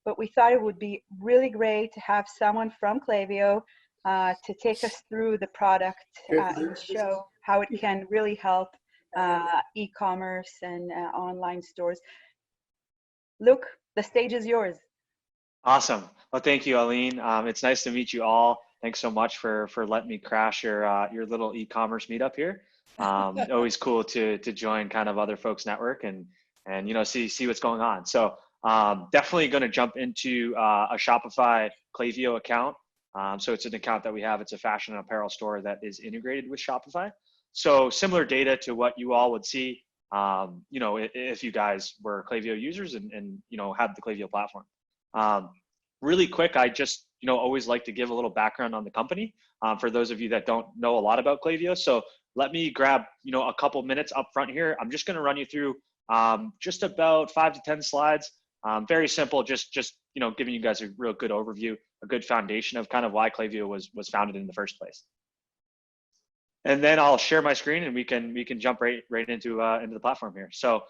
but we thought it would be really great to have someone from Klaviyo to take us through the product and show how it can really help e-commerce and online stores. Luke, the stage is yours. Awesome. Well, thank you, Aline. It's nice to meet you all. Thanks so much for letting me crash your little e-commerce meetup here. Always cool to join kind of other folks' network and see what's going on. So definitely going to jump into a Shopify Klaviyo account. So it's an account that we have. It's a fashion and apparel store that is integrated with Shopify. So similar data to what you all would see, if you guys were Klaviyo users and had the Klaviyo platform. Really quick, I just always like to give a little background on the company for those of you that don't know a lot about Klaviyo. So let me grab a couple minutes up front here. I'm just going to run you through just about 5 to 10 slides. Very simple, just giving you guys a real good overview, a good foundation of kind of why Klaviyo was founded in the first place. And then I'll share my screen and we can jump right into the platform here. So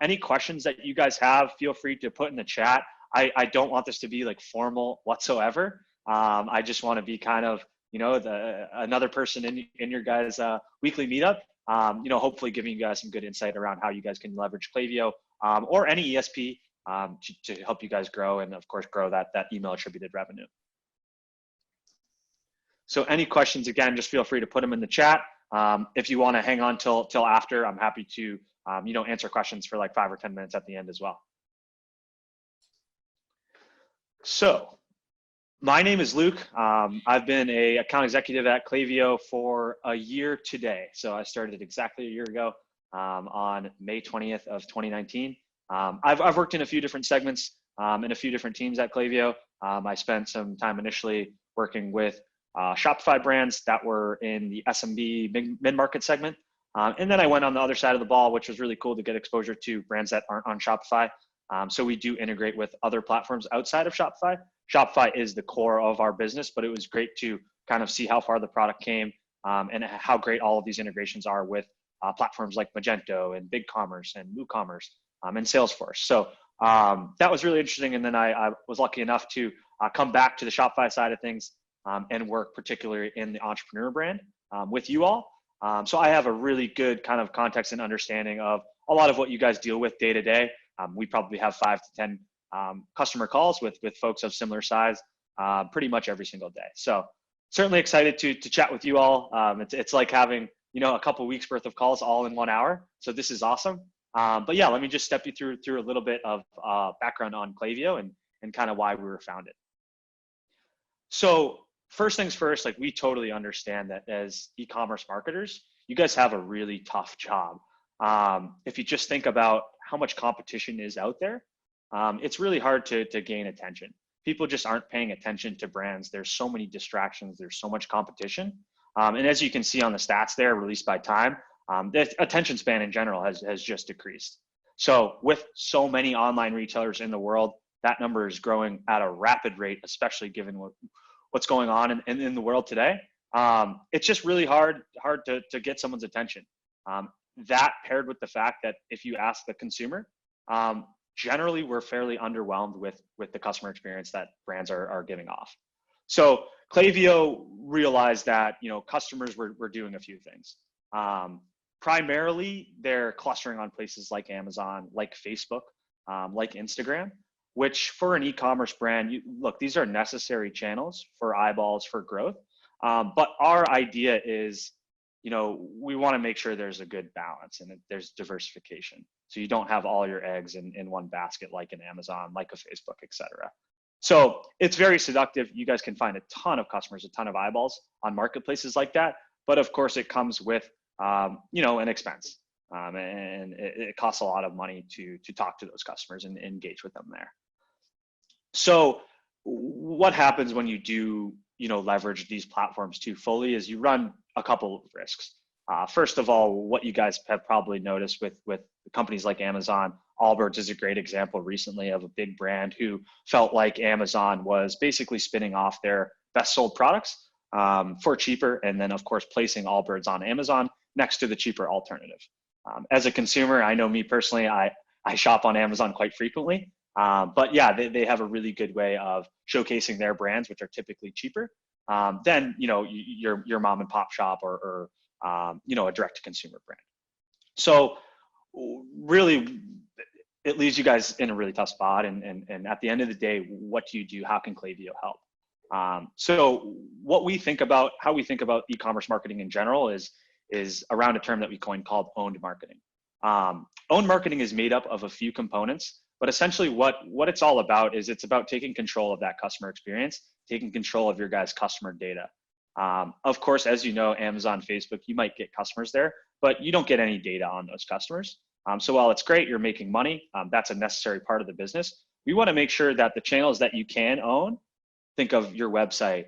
any questions that you guys have, feel free to put in the chat. I don't want this to be like formal whatsoever. I just want to be kind of another person in your guys' weekly meetup. Hopefully giving you guys some good insight around how you guys can leverage Klaviyo or any ESP to help you guys grow and of course grow that email attributed revenue. So any questions, again, just feel free to put them in the chat. If you want to hang on till after, I'm happy to answer questions for like 5 or 10 minutes at the end as well. So my name is Luke. I've been an account executive at Klaviyo for a year today. So I started exactly a year ago on May 20th of 2019. I've worked in a few different segments in a few different teams at Klaviyo. I spent some time initially working with Shopify brands that were in the SMB mid-market segment. And then I went on the other side of the ball, which was really cool to get exposure to brands that aren't on Shopify. So we do integrate with other platforms outside of Shopify. Shopify is the core of our business, but it was great to kind of see how far the product came and how great all of these integrations are with platforms like Magento and BigCommerce and WooCommerce and Salesforce. So that was really interesting. And then I was lucky enough to come back to the Shopify side of things and work particularly in the entrepreneur brand with you all. So I have a really good kind of context and understanding of a lot of what you guys deal with day to day. We probably have 5 to 10 customer calls with folks of similar size pretty much every single day. So certainly excited to chat with you all. It's like having a couple weeks worth of calls all in 1 hour. So this is awesome. But yeah, let me just step you through a little bit of background on Klaviyo and kind of why we were founded. So first things first, like we totally understand that as e-commerce marketers, you guys have a really tough job. If you just think about how much competition is out there, it's really hard to gain attention. People just aren't paying attention to brands. There's so many distractions. There's so much competition. And as you can see on the stats there released by Time, the attention span in general has just decreased. So with so many online retailers in the world, that number is growing at a rapid rate, especially given what's going on in the world today. It's just really hard to get someone's attention. That paired with the fact that if you ask the consumer, generally we're fairly underwhelmed with the customer experience that brands are giving off. So Klaviyo realized that customers were doing a few things. Primarily, they're clustering on places like Amazon, like Facebook, like Instagram, which for an e-commerce brand, look, these are necessary channels for eyeballs, for growth. But our idea is, we want to make sure there's a good balance and there's diversification. So you don't have all your eggs in one basket, like an Amazon, like a Facebook, et cetera. So it's very seductive. You guys can find a ton of customers, a ton of eyeballs on marketplaces like that. But of course, it comes with, an expense. And it costs a lot of money to talk to those customers and engage with them there. So what happens when you do, leverage these platforms too fully is you run a couple of risks. First of all, what you guys have probably noticed with companies like Amazon, Allbirds is a great example recently of a big brand who felt like Amazon was basically spinning off their best sold products for cheaper, and then of course placing Allbirds on Amazon next to the cheaper alternative. As a consumer, I know me personally, I shop on Amazon quite frequently. But yeah, they have a really good way of showcasing their brands, which are typically cheaper than, you know, your mom and pop shop or you know, a direct to consumer brand. So really, it leaves you guys in a really tough spot. And at the end of the day, what do you do? How can Klaviyo help? So what we think about, how we think about e-commerce marketing in general is around a term that we coined called owned marketing. Owned marketing is made up of a few components, but essentially what it's all about is it's about taking control of that customer experience, taking control of your guys' customer data. Of course, as you know, Amazon, Facebook, you might get customers there, but you don't get any data on those customers. So while it's great, you're making money, that's a necessary part of the business. We want to make sure that the channels that you can own, think of your website,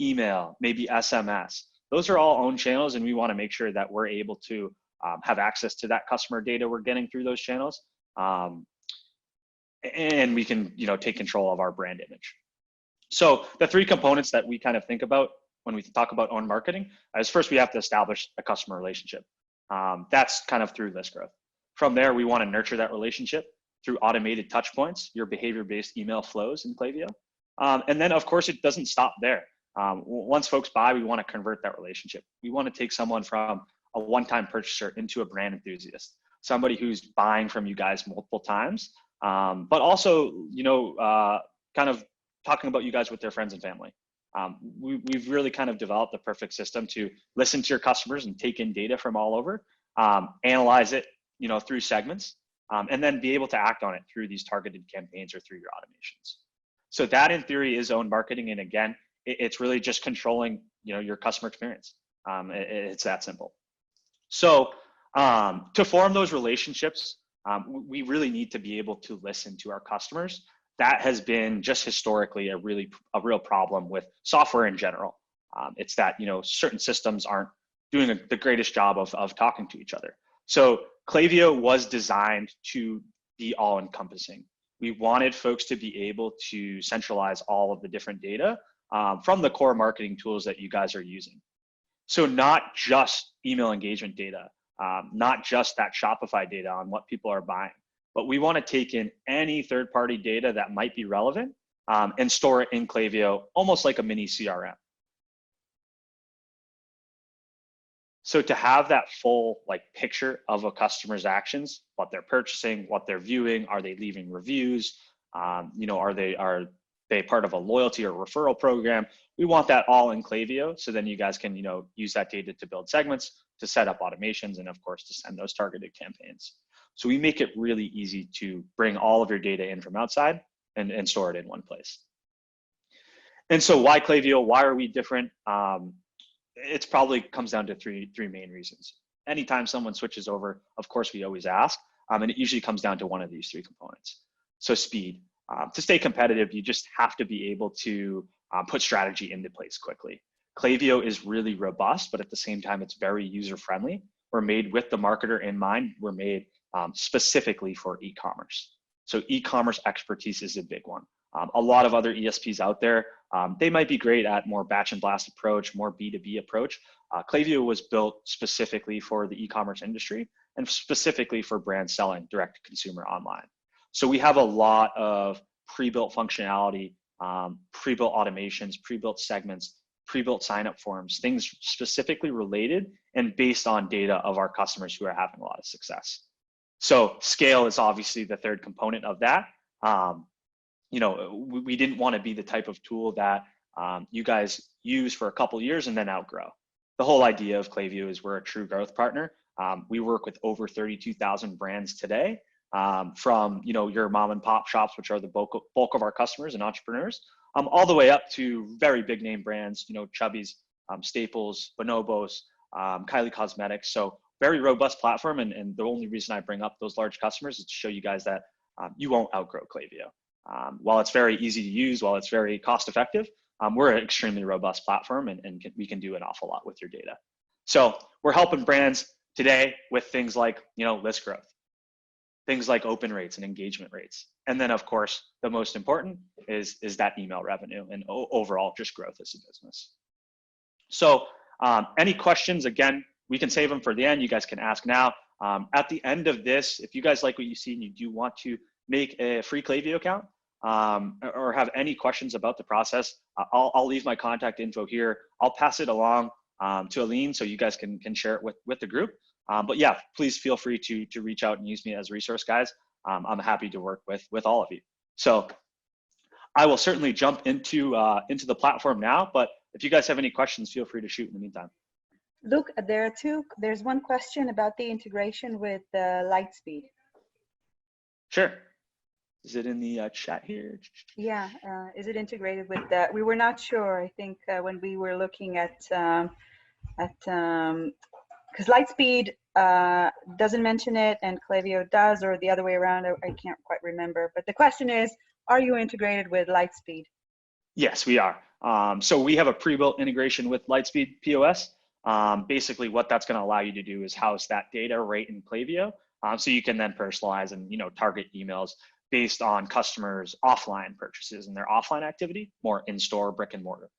email, maybe SMS, those are all owned channels, and we want to make sure that we're able to have access to that customer data we're getting through those channels. And we can, you know, take control of our brand image. So the three components that we kind of think about when we talk about owned marketing is first, we have to establish a customer relationship. That's kind of through list growth. From there, we want to nurture that relationship through automated touch points, your behavior-based email flows in Klaviyo. And then of course, it doesn't stop there. Once folks buy, we want to convert that relationship. We want to take someone from a one-time purchaser into a brand enthusiast, somebody who's buying from you guys multiple times, but also, you know, kind of talking about you guys with their friends and family. We've really kind of developed the perfect system to listen to your customers and take in data from all over, analyze it, you know, through segments, and then be able to act on it through these targeted campaigns or through your automations. So that in theory is owned marketing. And again, it's really just controlling, you know, your customer experience. It's that simple. So to form those relationships, we really need to be able to listen to our customers. That has been just historically a real problem with software in general. It's that, you know, certain systems aren't doing the greatest job of talking to each other. So Klaviyo was designed to be all encompassing. We wanted folks to be able to centralize all of the different data from the core marketing tools that you guys are using. So not just email engagement data, not just that Shopify data on what people are buying, but we want to take in any third-party data that might be relevant and store it in Klaviyo, almost like a mini CRM. So to have that full like picture of a customer's actions, what they're purchasing, what they're viewing, are they leaving reviews, you know, are they part of a loyalty or referral program? We want that all in Klaviyo, so then you guys can, you know, use that data to build segments, to set up automations, and of course to send those targeted campaigns. So we make it really easy to bring all of your data in from outside and store it in one place. And so why Klaviyo? Why are we different? It's probably comes down to three main reasons. Anytime someone switches over, of course, we always ask, and it usually comes down to one of these three components. So speed. To stay competitive, you just have to be able to put strategy into place quickly. Klaviyo is really robust, but at the same time, it's very user-friendly. We're made with the marketer in mind. We're made specifically for e-commerce. So e-commerce expertise is a big one. A lot of other ESPs out there, they might be great at more batch and blast approach, more B2B approach. Klaviyo was built specifically for the e-commerce industry and specifically for brands selling direct to consumer online. So we have a lot of pre-built functionality, pre-built automations, pre-built segments, pre-built sign-up forms, things specifically related and based on data of our customers who are having a lot of success. So scale is obviously the third component of that. You know, we didn't want to be the type of tool that you guys use for a couple of years and then outgrow. The whole idea of Klaviyo is we're a true growth partner. We work with over 32,000 brands today, from, you know, your mom and pop shops, which are the bulk of our customers and entrepreneurs, all the way up to very big name brands, you know, Chubby's, Staples, Bonobos, Kylie Cosmetics. So very robust platform. And the only reason I bring up those large customers is to show you guys that you won't outgrow Klaviyo. While it's very easy to use, while it's very cost effective, we're an extremely robust platform and we can do an awful lot with your data. So we're helping brands today with things like, you know, list growth, things like open rates and engagement rates. And then of course, the most important is that email revenue and overall just growth as a business. So any questions, again, we can save them for the end. You guys can ask now. At the end of this, if you guys like what you see and you do want to make a free Klaviyo account or have any questions about the process, I'll leave my contact info here. I'll pass it along to Aline so you guys can share it with the group. But yeah, please feel free to reach out and use me as a resource, guys. I'm happy to work with all of you. So I will certainly jump into the platform now, but if you guys have any questions, feel free to shoot in the meantime. Luke, there's one question about the integration with Lightspeed. Sure. Is it in the chat here? Yeah, is it integrated with that? We were not sure, I think, when we were looking at because Lightspeed doesn't mention it and Klaviyo does, or the other way around, I can't quite remember. But the question is, are you integrated with Lightspeed? Yes, we are. So we have a pre-built integration with Lightspeed POS. Basically, what that's going to allow you to do is house that data right in Klaviyo, so you can then personalize and target emails based on customers' offline purchases and their offline activity, more in-store, brick and mortar.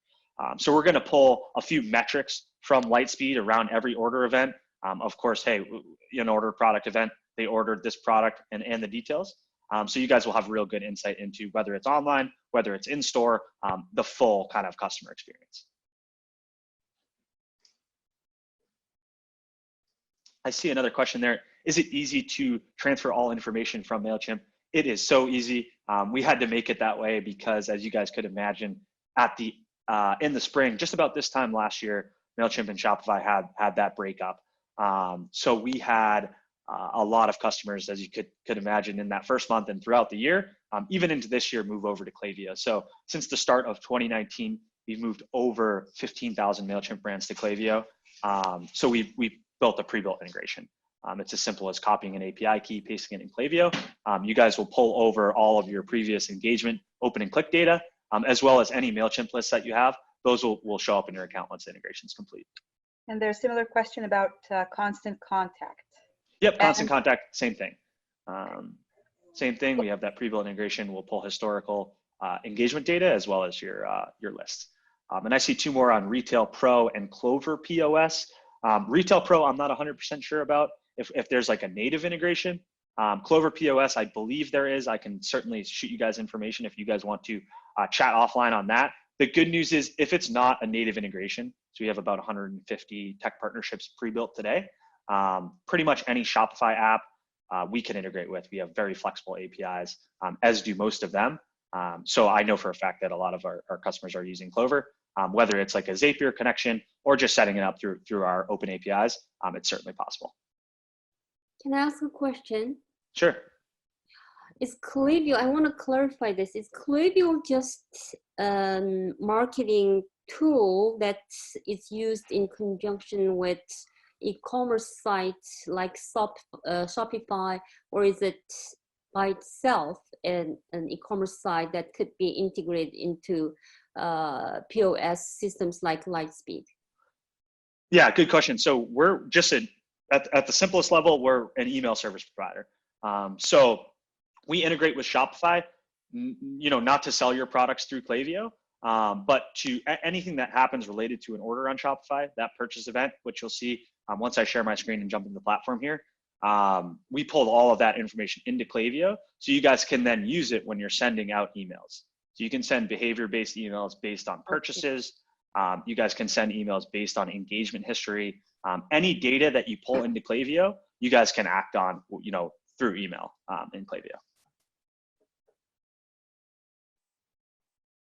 So we're going to pull a few metrics from Lightspeed around every order event. Of course, hey, an order product event, they ordered this product and the details. So you guys will have real good insight into whether it's online, whether it's in-store, the full kind of customer experience. I see another question there. Is it easy to transfer all information from MailChimp? It is so easy. We had to make it that way because, as you guys could imagine, in the spring, just about this time last year, MailChimp and Shopify had that breakup. So we had a lot of customers, as you could imagine, in that first month and throughout the year, even into this year, move over to Klaviyo. So since the start of 2019, we've moved over 15,000 MailChimp brands to Klaviyo. So we built a pre-built integration. It's as simple as copying an API key, pasting it in Klaviyo. You guys will pull over all of your previous engagement, open and click data, as well as any MailChimp lists that you have. Those will show up in your account once the integration is complete. And there's a similar question about constant contact. Yep, constant contact, same thing. Same thing, we have that pre-built integration. We'll pull historical engagement data as well as your lists. And I see two more on Retail Pro and Clover POS. Retail Pro, I'm not 100% sure about if there's like a native integration. Clover POS, I believe there is. I can certainly shoot you guys information if you guys want to chat offline on that. The good news is if it's not a native integration, so we have about 150 tech partnerships pre-built today, pretty much any Shopify app we can integrate with. We have very flexible APIs, as do most of them. So I know for a fact that a lot of our customers are using Clover, whether it's like a Zapier connection or just setting it up through our open APIs, it's certainly possible. Can I ask a question? Sure. Is Klaviyo, I want to clarify this, is Klaviyo just a marketing tool that is used in conjunction with e-commerce sites like Shopify, or is it by itself an e-commerce site that could be integrated into POS systems like Lightspeed? Yeah, good question. So we're just at the simplest level, we're an email service provider. So we integrate with Shopify, not to sell your products through Klaviyo, but to anything that happens related to an order on Shopify, that purchase event, which you'll see once I share my screen and jump into the platform here. We pulled all of that information into Klaviyo, so you guys can then use it when you're sending out emails. So you can send behavior-based emails based on purchases. You guys can send emails based on engagement history. Any data that you pull into Klaviyo, you guys can act on, through email in Klaviyo.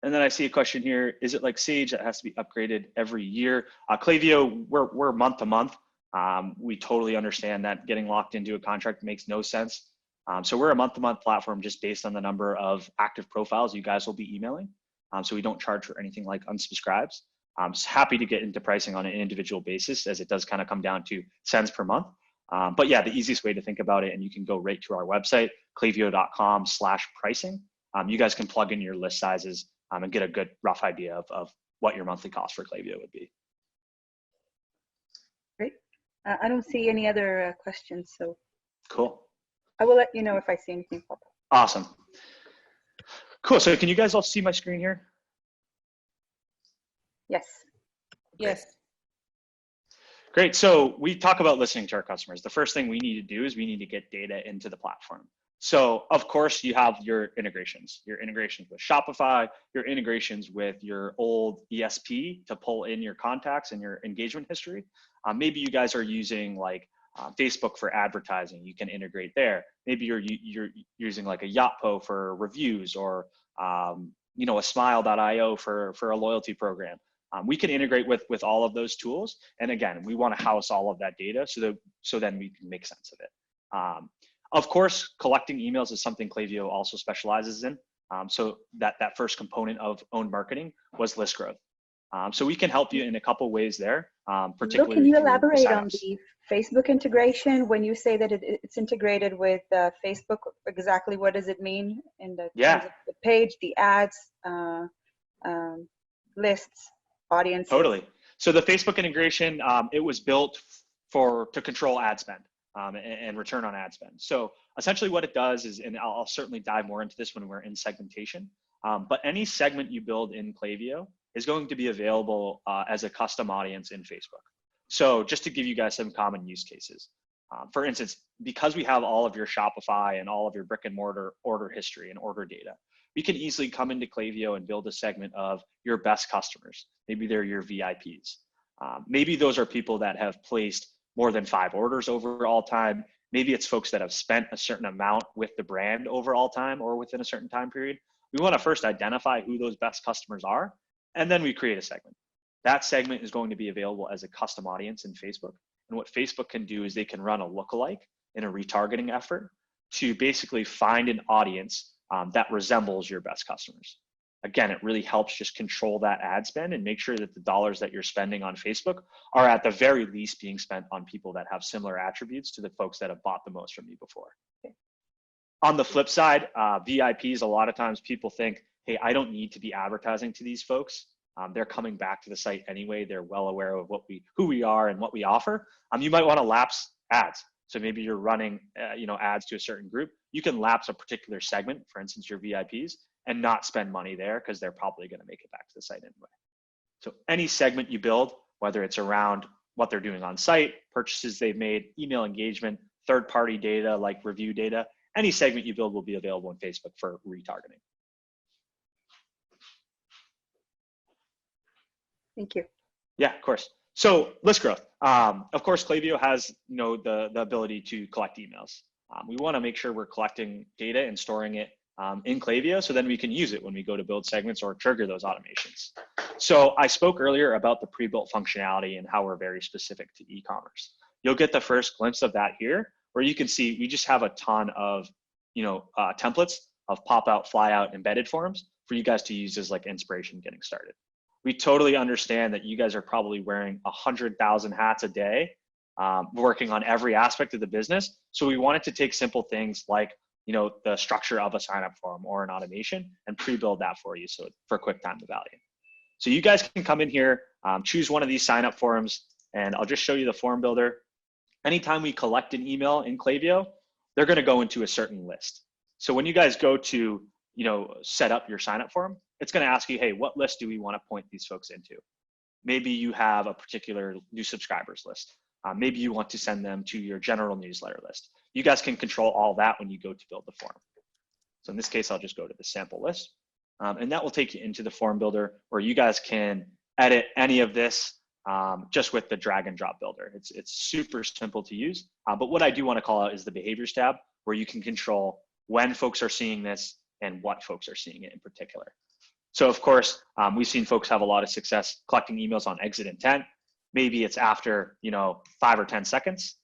And then I see a question here. Is it like Sage that has to be upgraded every year? Klaviyo, we're month to month. We totally understand that getting locked into a contract makes no sense. So we're a month-to-month platform just based on the number of active profiles you guys will be emailing. So we don't charge for anything like unsubscribes. I'm happy to get into pricing on an individual basis, as it does kind of come down to cents per month. But yeah, the easiest way to think about it, and you can go right to our website, klaviyo.com/pricing. You guys can plug in your list sizes and get a good rough idea of what your monthly cost for Klaviyo would be. Great. I don't see any other questions, so. Cool. I will let you know if I see anything pop up. Awesome. Cool. So can you guys all see my screen here? Yes. Yes. Great. So we talk about listening to our customers. The first thing we need to do is we need to get data into the platform. So of course you have your integrations with Shopify, your integrations with your old ESP to pull in your contacts and your engagement history. Maybe you guys are using like Facebook for advertising. You can integrate there. Maybe you're using like a Yotpo for reviews, or you know, a Smile.io for a loyalty program. We can integrate with all of those tools. And again, we want to house all of that data so then we can make sense of it. Of course, collecting emails is something Klaviyo also specializes in. So that first component of owned marketing was list growth. So we can help you in a couple ways there, particularly. Look, can you elaborate on the Facebook integration? When you say that it's integrated with Facebook, exactly what does it mean in the, yeah, the page, the ads, lists, audiences? Totally. So the Facebook integration, it was built to control ad spend. And return on ad spend. So essentially what it does is, and I'll certainly dive more into this when we're in segmentation, but any segment you build in Klaviyo is going to be available as a custom audience in Facebook. So just to give you guys some common use cases. For instance, because we have all of your Shopify and all of your brick and mortar order history and order data, we can easily come into Klaviyo and build a segment of your best customers. Maybe they're your VIPs. Maybe those are people that have placed more than 5 orders over all time. Maybe it's folks that have spent a certain amount with the brand over all time or within a certain time period. We want to first identify who those best customers are, and then we create a segment. That segment is going to be available as a custom audience in Facebook. And what Facebook can do is they can run a lookalike in a retargeting effort to basically find an audience that resembles your best customers. Again, it really helps just control that ad spend and make sure that the dollars that you're spending on Facebook are at the very least being spent on people that have similar attributes to the folks that have bought the most from you before. On the flip side, VIPs, a lot of times people think, hey, I don't need to be advertising to these folks. They're coming back to the site anyway. They're well aware of who we are and what we offer. You might want to lapse ads. So maybe you're running ads to a certain group. You can lapse a particular segment, for instance, your VIPs, and not spend money there because they're probably going to make it back to the site anyway. So any segment you build, whether it's around what they're doing on site, purchases they've made, email engagement, third-party data like review data, any segment you build will be available in Facebook for retargeting. Thank you. Yeah, of course. So list growth. Of course, Klaviyo has the ability to collect emails. We want to make sure we're collecting data and storing it in Klaviyo, so then we can use it when we go to build segments or trigger those automations. So I spoke earlier about the pre-built functionality and how we're very specific to e-commerce. You'll get the first glimpse of that here, where you can see we just have a ton of templates of pop-out, fly-out, embedded forms for you guys to use as like inspiration getting started. We totally understand that you guys are probably wearing 100,000 hats a day, working on every aspect of the business. So we wanted to take simple things like the structure of a sign-up form or an automation and pre-build that for you, so for quick time to value. So you guys can come in here, choose one of these sign-up forms, and I'll just show you the form builder. Anytime we collect an email in Klaviyo, they're going to go into a certain list. So when you guys go to set up your sign-up form, it's going to ask you, hey, what list do we want to point these folks into? Maybe you have a particular new subscribers list. Maybe you want to send them to your general newsletter list. You guys can control all that when you go to build the form. So in this case, I'll just go to the sample list. And that will take you into the form builder where you guys can edit any of this just with the drag and drop builder. It's super simple to use. But what I do want to call out is the behaviors tab, where you can control when folks are seeing this and what folks are seeing it in particular. So of course, we've seen folks have a lot of success collecting emails on exit intent. Maybe it's after 5 or 10 seconds.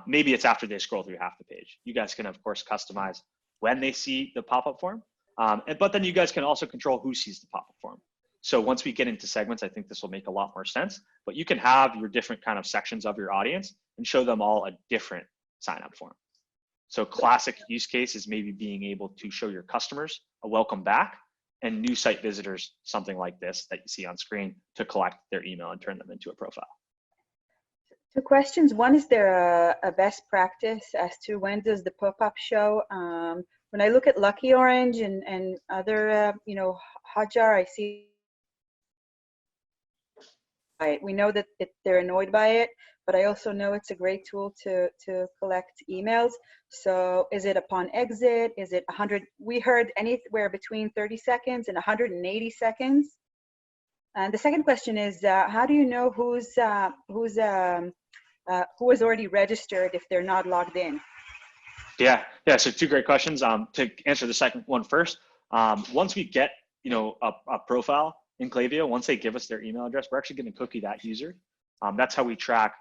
Maybe it's after they scroll through half the page. You guys can of course customize when they see the pop-up form, but then you guys can also control who sees the pop-up form. So once we get into segments, I think this will make a lot more sense, but you can have your different kind of sections of your audience and show them all a different sign-up form. So classic use case is maybe being able to show your customers a welcome back, and new site visitors something like this that you see on screen to collect their email and turn them into a profile. 2 questions. One, is there a best practice as to when does the pop-up show? When I look at Lucky Orange and other, Hotjar, I see it. We know that they're annoyed by it, but I also know it's a great tool to collect emails. So is it upon exit? Is it 100? We heard anywhere between 30 seconds and 180 seconds. And the second question is, how do you know who is already registered if they're not logged in? Yeah. So two great questions. To answer the second one first, once we get a profile in Klaviyo, once they give us their email address, we're actually going to cookie that user. That's how we track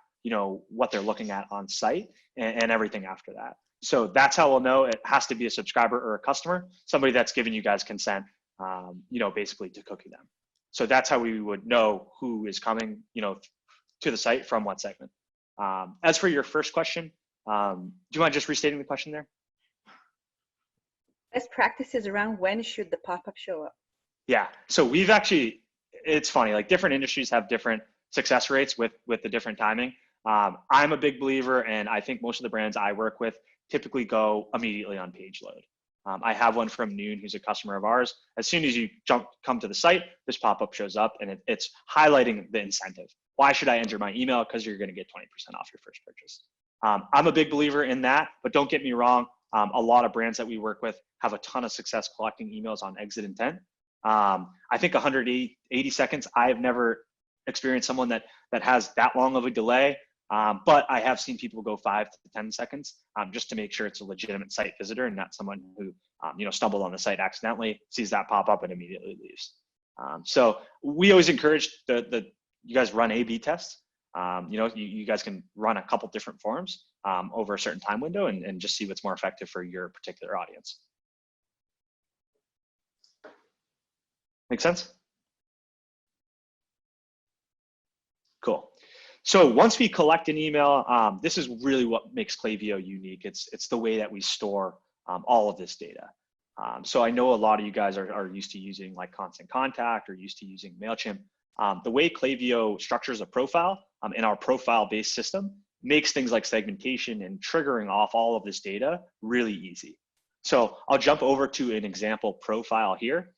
what they're looking at on site and everything after that. So that's how we'll know it has to be a subscriber or a customer, somebody that's given you guys consent, basically to cookie them. So that's how we would know who is coming, to the site from what segment. As for your first question, do you mind just restating the question there? Best practices around when should the pop-up show up? Yeah, so we've actually, it's funny, like different industries have different success rates with the different timing. I'm a big believer, and I think most of the brands I work with typically go immediately on page load. I have one from Noon who's a customer of ours. As soon as you come to the site, this pop-up shows up and it's highlighting the incentive. Why should I enter my email? Because you're going to get 20% off your first purchase. I'm a big believer in that, but don't get me wrong. A lot of brands that we work with have a ton of success collecting emails on exit intent. I think 180 seconds, I've never experienced someone that has that long of a delay. But I have seen people go 5 to 10 seconds just to make sure it's a legitimate site visitor and not someone who stumbled on the site accidentally, sees that pop up and immediately leaves. So we always encourage you guys run A/B tests. You guys can run a couple different forms over a certain time window and just see what's more effective for your particular audience. Make sense? Cool. So once we collect an email, this is really what makes Klaviyo unique. It's the way that we store all of this data. So I know a lot of you guys are used to using like Constant Contact or used to using MailChimp. The way Klaviyo structures a profile in our profile-based system makes things like segmentation and triggering off all of this data really easy. So I'll jump over to an example profile here.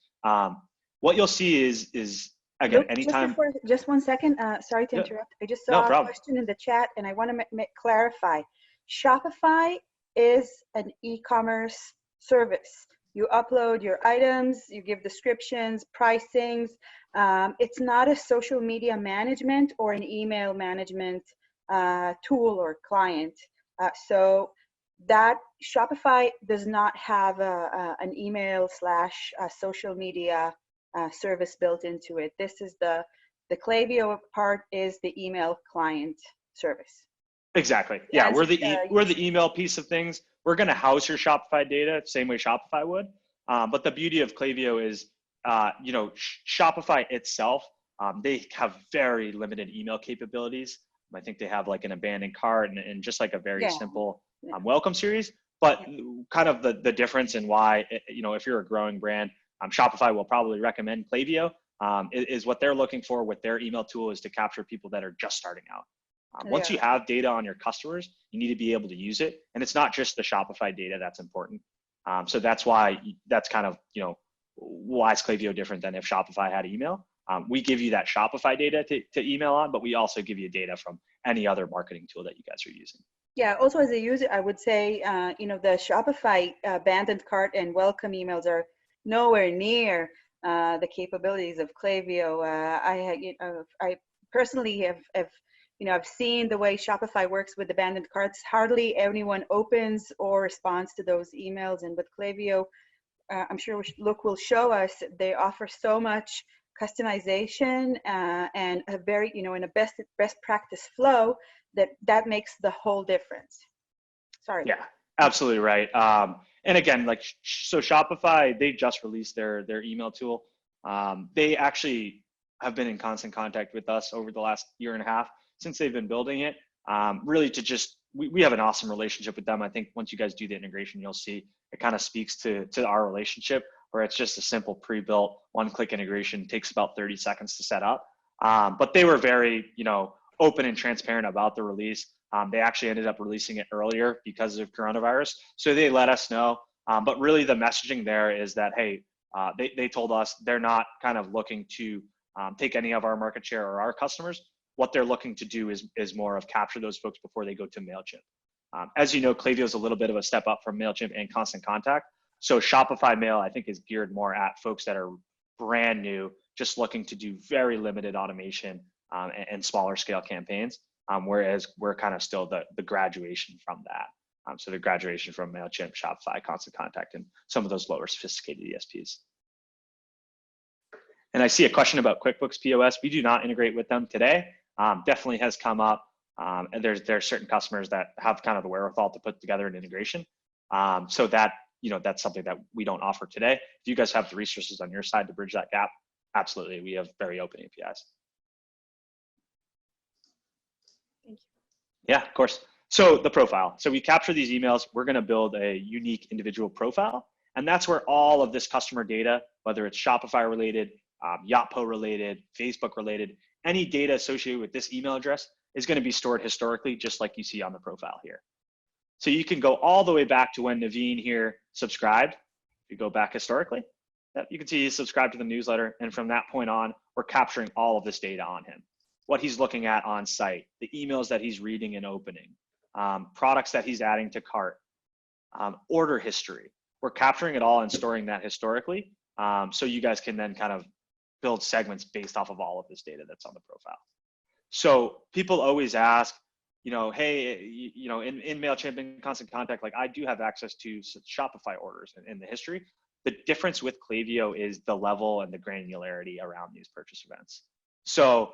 What you'll see is again, Look, anytime. Just 1 second. Sorry to interrupt. I just saw a question in the chat, and I want to clarify. Shopify is an e-commerce service. You upload your items, you give descriptions, pricings. It's not a social media management or an email management tool or client. So that Shopify does not have an email / social media service built into it. This is the Klaviyo part is the email client service. Exactly. Yeah, we're the email piece of things. We're going to house your Shopify data same way Shopify would. But the beauty of Klaviyo is, Shopify itself, they have very limited email capabilities. I think they have like an abandoned cart and just like a very simple welcome series. But kind of the difference in why, if you're a growing brand, Shopify will probably recommend Klaviyo, is what they're looking for with their email tool is to capture people that are just starting out. Once you have data on your customers, you need to be able to use it. And it's not just the Shopify data that's important. So that's why that's kind of, why is Klaviyo different than if Shopify had email? We give you that Shopify data to email on, but we also give you data from any other marketing tool that you guys are using. Yeah, also as a user, I would say, the Shopify abandoned cart and welcome emails are nowhere near the capabilities of Klaviyo. I personally have I've seen the way Shopify works with abandoned carts. Hardly anyone opens or responds to those emails. And with Klaviyo, I'm sure Luke will show us, they offer so much customization and a very, in a best practice flow that makes the whole difference. Sorry. Yeah, absolutely right. And again, so Shopify, they just released their email tool. They actually have been in constant contact with us over the last year and a half since they've been building it, really to just, we have an awesome relationship with them. I think once you guys do the integration, you'll see it kind of speaks to our relationship where it's just a simple pre-built one-click integration, takes about 30 seconds to set up. But they were very, open and transparent about the release. They actually ended up releasing it earlier because of coronavirus. So they let us know. But really the messaging there is that, hey, they told us they're not kind of looking to take any of our market share or our customers. What they're looking to do is more of capture those folks before they go to MailChimp. As you know, Klaviyo is a little bit of a step up from MailChimp and Constant Contact. So Shopify Mail, I think, is geared more at folks that are brand new, just looking to do very limited automation and smaller scale campaigns, whereas we're kind of still the graduation from that. So the graduation from MailChimp, Shopify, Constant Contact, and some of those lower sophisticated ESPs. And I see a question about QuickBooks POS. We do not integrate with them today. Definitely has come up. And there's certain customers that have kind of the wherewithal to put together an integration. So that, that's something that we don't offer today. If you guys have the resources on your side to bridge that gap, absolutely, we have very open APIs. Thank you. Yeah, of course. So the profile. So we capture these emails. We're going to build a unique individual profile. And that's where all of this customer data, whether it's Shopify related, Yotpo related, Facebook related, any data associated with this email address is going to be stored historically, just like you see on the profile here. So you can go all the way back to when Naveen here subscribed. If you go back historically, you can see he subscribed to the newsletter. And from that point on, we're capturing all of this data on him. What he's looking at on site, the emails that he's reading and opening, products that he's adding to cart, order history. We're capturing it all and storing that historically. So you guys can then kind of build segments based off of all of this data that's on the profile. So people always ask, hey, in MailChimp and Constant Contact, like I do have access to Shopify orders in the history. The difference with Klaviyo is the level and the granularity around these purchase events. So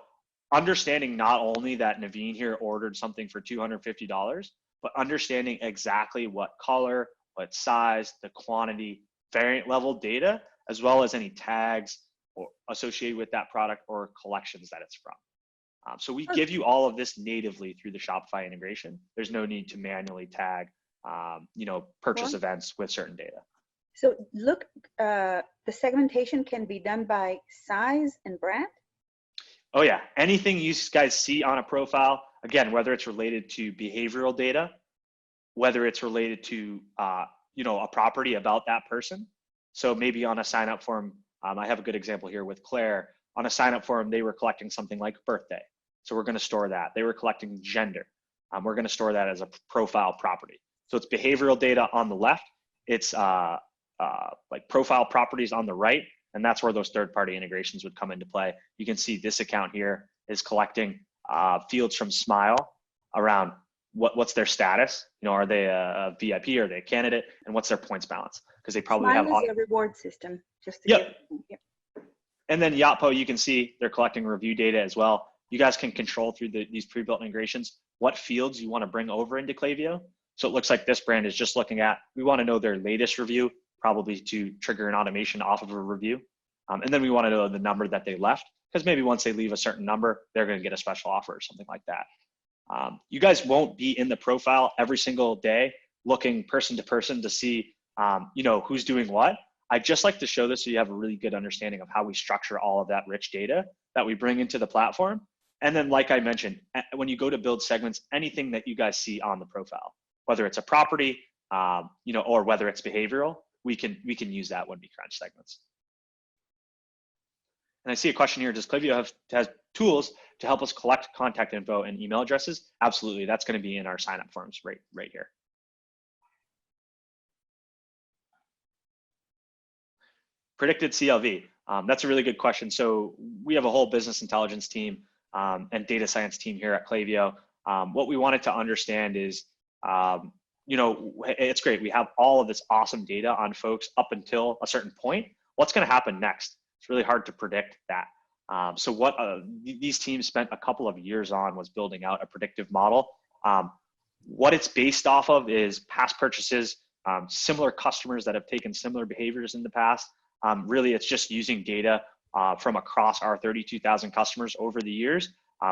understanding not only that Naveen here ordered something for $250, but understanding exactly what color, what size, the quantity, variant level data, as well as any tags or associated with that product or collections that it's from. So we give you all of this natively through the Shopify integration. There's no need to manually tag, purchase events with certain data. So look, the segmentation can be done by size and brand? Oh yeah, anything you guys see on a profile, again, whether it's related to behavioral data, whether it's related to, a property about that person. So maybe on a sign up form, I have a good example here with Claire. On a sign up form, they were collecting something like birthday. So we're going to store that. They were collecting gender. We're going to store that as a profile property. So it's behavioral data on the left. It's like profile properties on the right. And that's where those third-party integrations would come into play. You can see this account here is collecting fields from Smile around what's their status. Are they a VIP? Are they a candidate? And what's their points balance? Because they probably Smile have is a reward system. Just to yep. Yep. And then Yotpo, you can see they're collecting review data as well. You guys can control through these pre-built integrations what fields you want to bring over into Klaviyo. So it looks like this brand is just looking at, we want to know their latest review, probably to trigger an automation off of a review. And then we want to know the number that they left, because maybe once they leave a certain number, they're going to get a special offer or something like that. You guys won't be in the profile every single day looking person to person to see, who's doing what. I just like to show this so you have a really good understanding of how we structure all of that rich data that we bring into the platform. And then, like I mentioned, when you go to build segments, anything that you guys see on the profile, whether it's a property, or whether it's behavioral, we can use that when we crunch segments. And I see a question here, does Klaviyo has tools to help us collect contact info and email addresses? Absolutely, that's going to be in our sign-up forms right here. Predicted CLV, that's a really good question. So we have a whole business intelligence team and data science team here at Klaviyo. What we wanted to understand is, it's great. We have all of this awesome data on folks up until a certain point. What's going to happen next? It's really hard to predict that. So what these teams spent a couple of years on was building out a predictive model. What it's based off of is past purchases, similar customers that have taken similar behaviors in the past. Really, it's just using data from across our 32,000 customers over the years.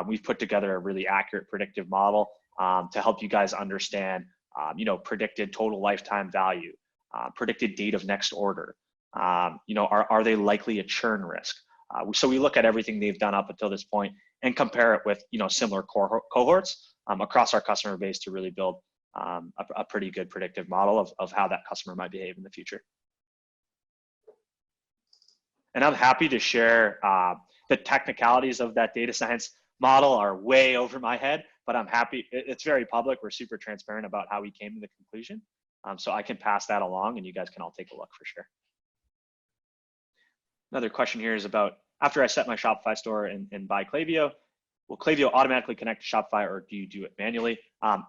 We've put together a really accurate predictive model to help you guys understand, predicted total lifetime value, predicted date of next order. Are they likely a churn risk? So we look at everything they've done up until this point and compare it with, similar cohorts across our customer base to really build a pretty good predictive model of how that customer might behave in the future. And I'm happy to share, The technicalities of that data science model are way over my head, but I'm happy. It's very public. We're super transparent about how we came to the conclusion. So I can pass that along and you guys can all take a look for sure. Another question here is about, after I set my Shopify store and buy Klaviyo, will Klaviyo automatically connect to Shopify or do you do it manually?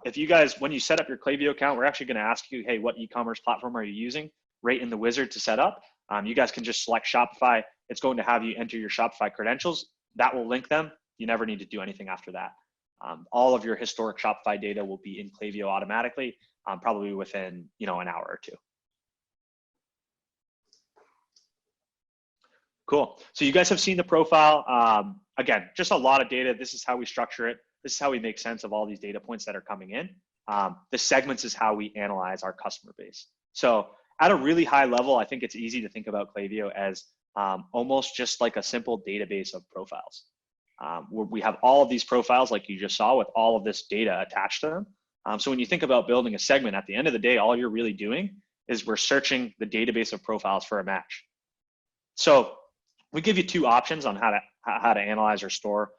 If you guys, when you set up your Klaviyo account, we're actually gonna ask you, hey, what e-commerce platform are you using? Right in the wizard to set up. You guys can just select Shopify. It's going to have you enter your Shopify credentials. That will link them. You never need to do anything after that. All of your historic Shopify data will be in Klaviyo automatically, probably within an hour or two. Cool. So you guys have seen the profile. Again, just a lot of data. This is how we structure it. This is how we make sense of all these data points that are coming in. The segments is how we analyze our customer base. So at a really high level, I think it's easy to think about Klaviyo as almost just like a simple database of profiles. We have all of these profiles like you just saw with all of this data attached to them. So when you think about building a segment, at the end of the day, all you're really doing is we're searching the database of profiles for a match. So we give you two options on how to analyze or store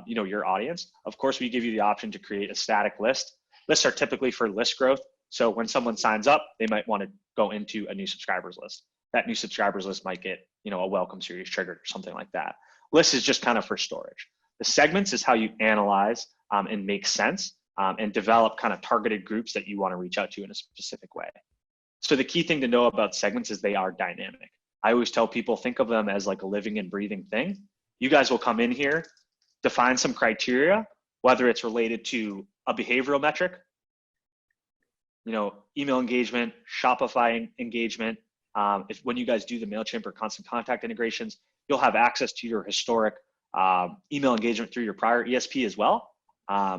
your audience. Of course, we give you the option to create a static list. Lists are typically for list growth. So when someone signs up, they might want to go into a new subscribers list. That new subscribers list might get a welcome series triggered or something like that. List is just kind of for storage. The segments is how you analyze and make sense and develop kind of targeted groups that you want to reach out to in a specific way. So the key thing to know about segments is they are dynamic. I always tell people, think of them as like a living and breathing thing. You guys will come in here, define some criteria, whether it's related to a behavioral metric, email engagement, Shopify engagement. When you guys do the MailChimp or Constant Contact integrations, you'll have access to your historic email engagement through your prior ESP as well.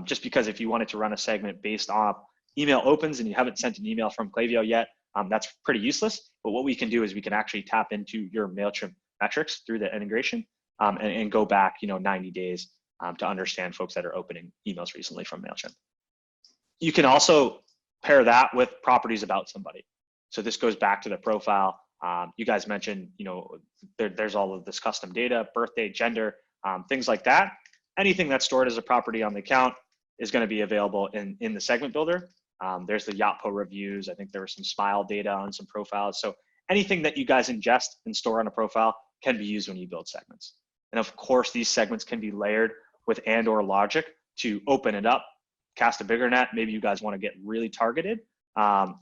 Just because if you wanted to run a segment based on email opens and you haven't sent an email from Klaviyo yet, that's pretty useless. But what we can do is we can actually tap into your MailChimp metrics through the integration and go back 90 days to understand folks that are opening emails recently from MailChimp. You can also pair that with properties about somebody. So this goes back to the profile. You guys mentioned, there's all of this custom data, birthday, gender, things like that. Anything that's stored as a property on the account is going to be available in the segment builder. There's the Yotpo reviews. I think there was some smile data on some profiles. So anything that you guys ingest and store on a profile can be used when you build segments. And of course, these segments can be layered with and/or logic to open it up, cast a bigger net. Maybe you guys want to get really targeted.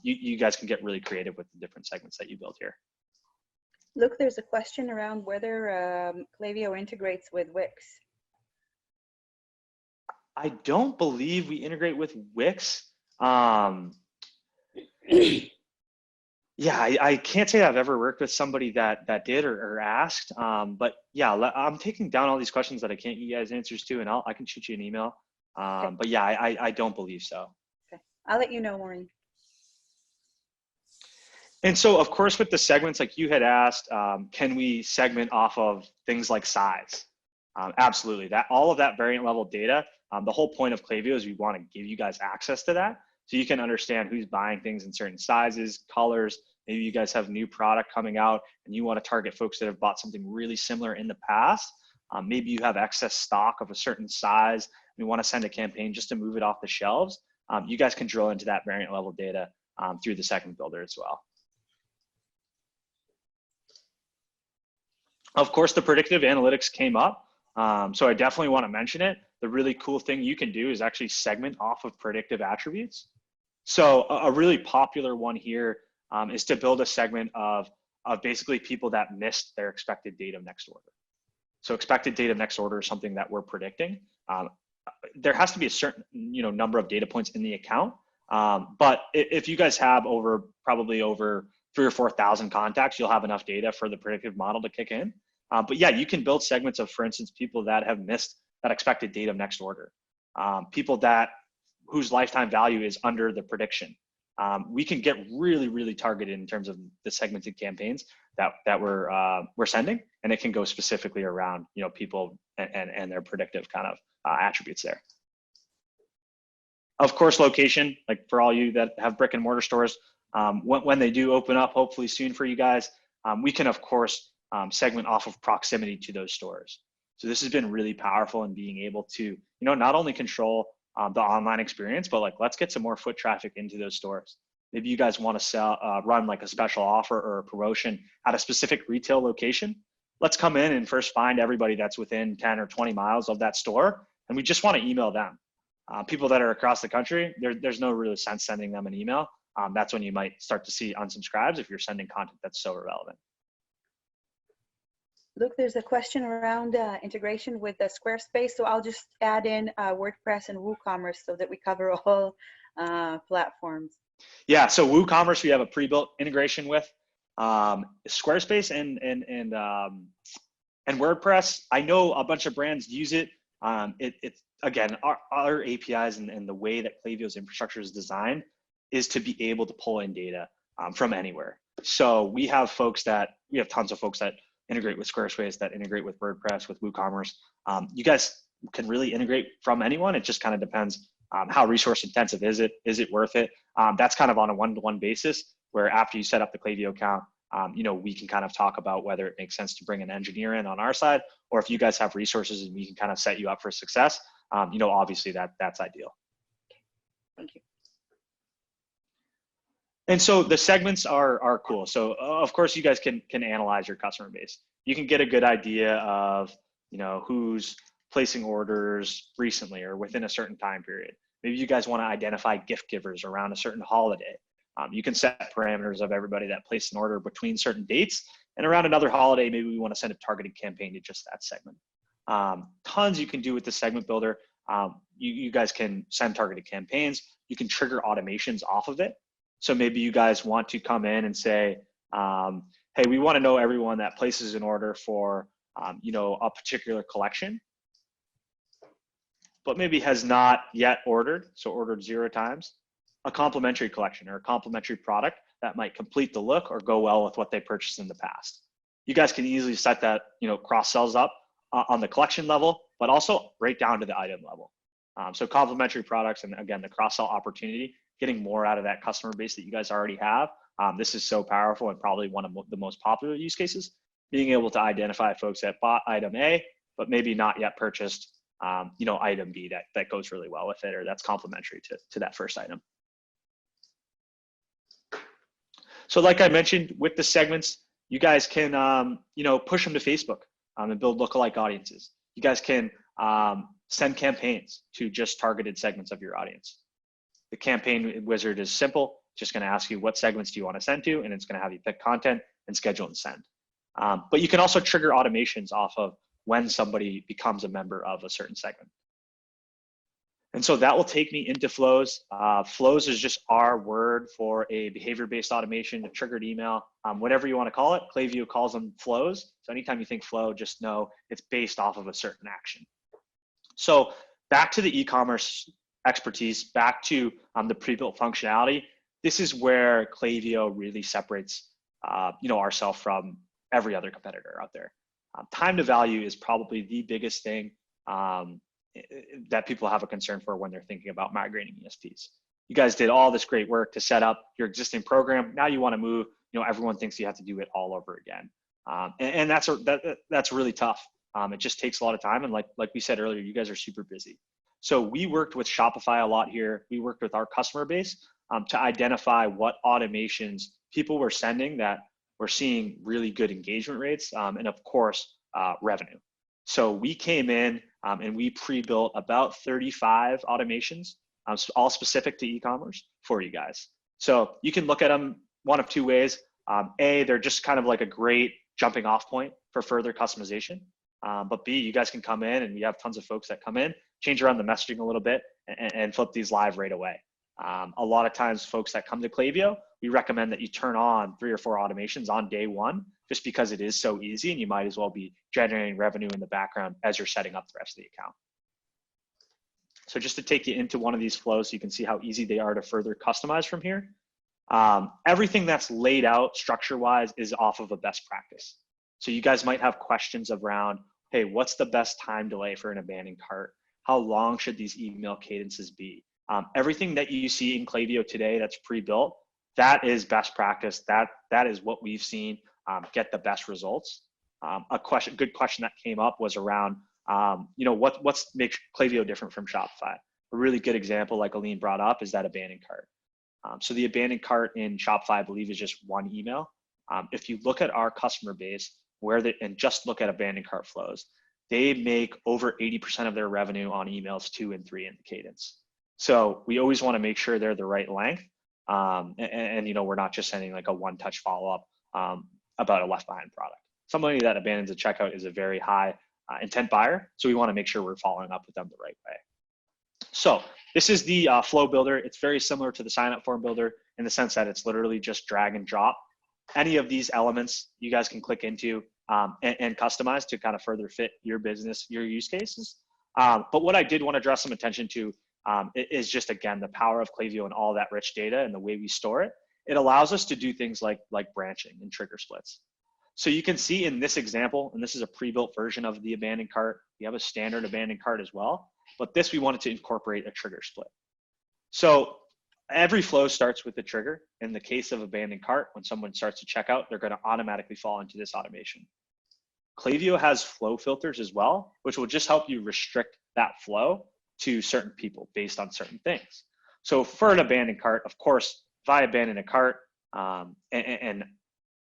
You guys can get really creative with the different segments that you build here. Look, there's a question around whether Klaviyo integrates with Wix. I don't believe we integrate with Wix. Yeah, I can't say I've ever worked with somebody that did or asked. But yeah, I'm taking down all these questions that I can't give you guys answers to, and I can shoot you an email. Okay. But yeah, I don't believe so. Okay, I'll let you know, Maureen. And so, of course, with the segments, like you had asked, can we segment off of things like size? Absolutely. All of that variant level data, the whole point of Klaviyo is we want to give you guys access to that so you can understand who's buying things in certain sizes, colors. Maybe you guys have new product coming out and you want to target folks that have bought something really similar in the past. Maybe you have excess stock of a certain size and you want to send a campaign just to move it off the shelves. You guys can drill into that variant level data through the segment builder as well. Of course, the predictive analytics came up. So I definitely want to mention it. The really cool thing you can do is actually segment off of predictive attributes. So a really popular one here is to build a segment of basically people that missed their expected date of next order. So expected date of next order is something that we're predicting. There has to be a certain number of data points in the account. But if you guys have probably over 3,000 or 4,000 contacts, you'll have enough data for the predictive model to kick in. But yeah, you can build segments of, for instance, people that have missed that expected date of next order, people whose lifetime value is under the prediction. We can get really, really targeted in terms of the segmented campaigns that we're sending, and it can go specifically around people and their predictive kind of attributes there. Of course, location, like for all you that have brick and mortar stores, when they do open up, hopefully soon for you guys, we can of course segment off of proximity to those stores. So this has been really powerful in being able to, you know, not only control the online experience, but like, let's get some more foot traffic into those stores. Maybe you guys want to run like a special offer or a promotion at a specific retail location. Let's come in and first find everybody that's within 10 or 20 miles of that store. And we just want to email them. People that are across the country, there's no real sense sending them an email. That's when you might start to see unsubscribes if you're sending content that's so irrelevant. Look, there's a question around integration with the Squarespace. So I'll just add in WordPress and WooCommerce so that we cover all platforms. Yeah, so WooCommerce we have a pre-built integration with. Squarespace and WordPress, I know a bunch of brands use it. It's again, our APIs and the way that Klaviyo's infrastructure is designed is to be able to pull in data from anywhere. So we have tons of folks that integrate with Squarespace, that integrate with WordPress, with WooCommerce. You guys can really integrate from anyone. It just kind of depends how resource intensive is it? Is it worth it? That's kind of on a one-to-one basis, where after you set up the Klaviyo account, you know, we can kind of talk about whether it makes sense to bring an engineer in on our side, or if you guys have resources and we can kind of set you up for success. You know, obviously that's ideal. Thank you. And so the segments are cool. So of course you guys can analyze your customer base. You can get a good idea of, you know, who's placing orders recently or within a certain time period. Maybe you guys want to identify gift givers around a certain holiday. You can set parameters of everybody that placed an order between certain dates, and around another holiday, maybe we want to send a targeted campaign to just that segment. Tons you can do with the segment builder. You guys can send targeted campaigns. You can trigger automations off of it. So maybe you guys want to come in and say, hey, we want to know everyone that places an order for, you know, a particular collection, but maybe has not yet ordered, so ordered 0 times, a complementary collection or a complementary product that might complete the look or go well with what they purchased in the past. You guys can easily set that, you know, cross sells up on the collection level, but also right down to the item level. So complementary products, and again, the cross sell opportunity, getting more out of that customer base that you guys already have. This is so powerful and probably one of the most popular use cases, being able to identify folks that bought item A, but maybe not yet purchased, you know, item B that goes really well with it, or that's complementary to that first item. So like I mentioned, with the segments, you guys can, you know, push them to Facebook and build lookalike audiences. You guys can send campaigns to just targeted segments of your audience. The campaign wizard is simple, just going to ask you what segments do you want to send to, and it's going to have you pick content and schedule and send. But you can also trigger automations off of when somebody becomes a member of a certain segment. And so that will take me into flows. Flows is just our word for a behavior-based automation, a triggered email, whatever you want to call it. Klaviyo calls them flows. So anytime you think flow, just know it's based off of a certain action. So back to the e-commerce expertise, back to the pre-built functionality. This is where Klaviyo really separates, you know, ourselves from every other competitor out there. Time to value is probably the biggest thing that people have a concern for when they're thinking about migrating ESPs. You guys did all this great work to set up your existing program. Now you want to move. You know, everyone thinks you have to do it all over again, and that's really tough. It just takes a lot of time, and like we said earlier, you guys are super busy. So we worked with Shopify a lot here. We worked with our customer base to identify what automations people were sending that were seeing really good engagement rates, and of course, revenue. So we came in and we pre-built about 35 automations, all specific to e-commerce for you guys. So you can look at them one of two ways. A, they're just kind of like a great jumping off point for further customization. But B, you guys can come in, and we have tons of folks that come in, change around the messaging a little bit, and flip these live right away. A lot of times folks that come to Klaviyo, we recommend that you turn on 3 or 4 automations on day one, just because it is so easy, and you might as well be generating revenue in the background as you're setting up the rest of the account. So just to take you into one of these flows so you can see how easy they are to further customize from here. Everything that's laid out structure-wise is off of a best practice. So you guys might have questions around, hey, what's the best time delay for an abandoned cart? How long should these email cadences be? Everything that you see in Klaviyo today that's pre-built, that is best practice. That is what we've seen get the best results. good question that came up was around, what's makes Klaviyo different from Shopify? A really good example, like Aline brought up, is that abandoned cart. So the abandoned cart in Shopify, I believe, is just one email. If you look at our customer base, and just look at abandoned cart flows, they make over 80% of their revenue on emails 2 and 3 in the cadence. So we always want to make sure they're the right length. We're not just sending like a one-touch follow-up about a left behind product. Somebody that abandons a checkout is a very high intent buyer. So we want to make sure we're following up with them the right way. So this is the flow builder. It's very similar to the sign-up form builder in the sense that it's literally just drag and drop. Any of these elements you guys can click into and customize to kind of further fit your business, your use cases. But what I did want to draw some attention to is just, again, the power of Klaviyo and all that rich data and the way we store it. It allows us to do things like branching and trigger splits. So you can see in this example, and this is a pre-built version of the abandoned cart. We have a standard abandoned cart as well, but this we wanted to incorporate a trigger split. So every flow starts with the trigger. In the case of abandoned cart, when someone starts to check out, they're going to automatically fall into this automation. Klaviyo has flow filters as well, which will just help you restrict that flow to certain people based on certain things. So for an abandoned cart, of course, if I abandon a cart and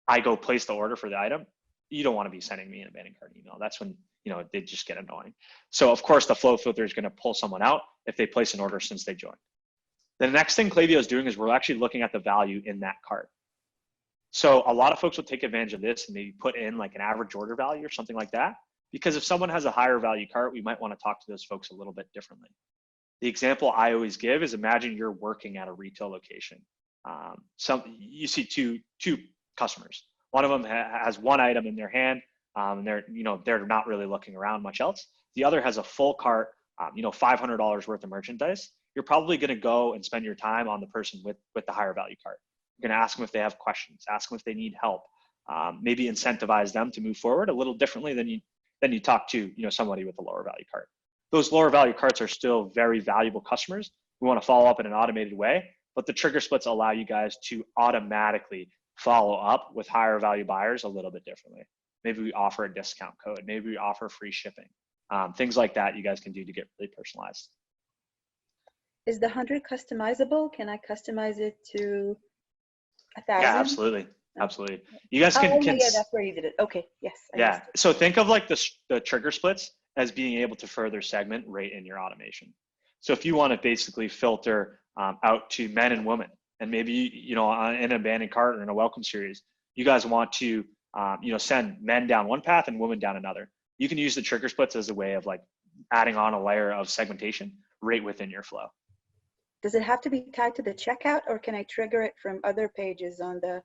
I go place the order for the item, you don't want to be sending me an abandoned cart email. That's when they just get annoying. So of course the flow filter is going to pull someone out if they place an order since they joined. The next thing Klaviyo is doing is we're actually looking at the value in that cart. So a lot of folks will take advantage of this and maybe put in like an average order value or something like that. Because if someone has a higher value cart, we might want to talk to those folks a little bit differently. The example I always give is, imagine you're working at a retail location. You see two customers. One of them has one item in their hand, and they're not really looking around much else. The other has a full cart, $500 worth of merchandise. You're probably going to go and spend your time on the person with the higher value cart. You're going to ask them if they have questions, ask them if they need help, maybe incentivize them to move forward a little differently than you talk to somebody with a lower value cart. Those lower value carts are still very valuable customers. We want to follow up in an automated way, but the trigger splits allow you guys to automatically follow up with higher value buyers a little bit differently. Maybe we offer a discount code. Maybe we offer free shipping. Things like that you guys can do to get really personalized. Is the 100 customizable? Can I customize it to 1,000? Yeah, absolutely. Absolutely. You guys can. Yeah, that's where you did it. Okay. Yes. Yeah. So think of like the trigger splits as being able to further segment right in your automation. So if you want to basically filter out to men and women, and maybe in an abandoned cart or in a welcome series, you guys want to send men down one path and women down another. You can use the trigger splits as a way of like adding on a layer of segmentation right within your flow. Does it have to be tied to the checkout, or can I trigger it from other pages on the?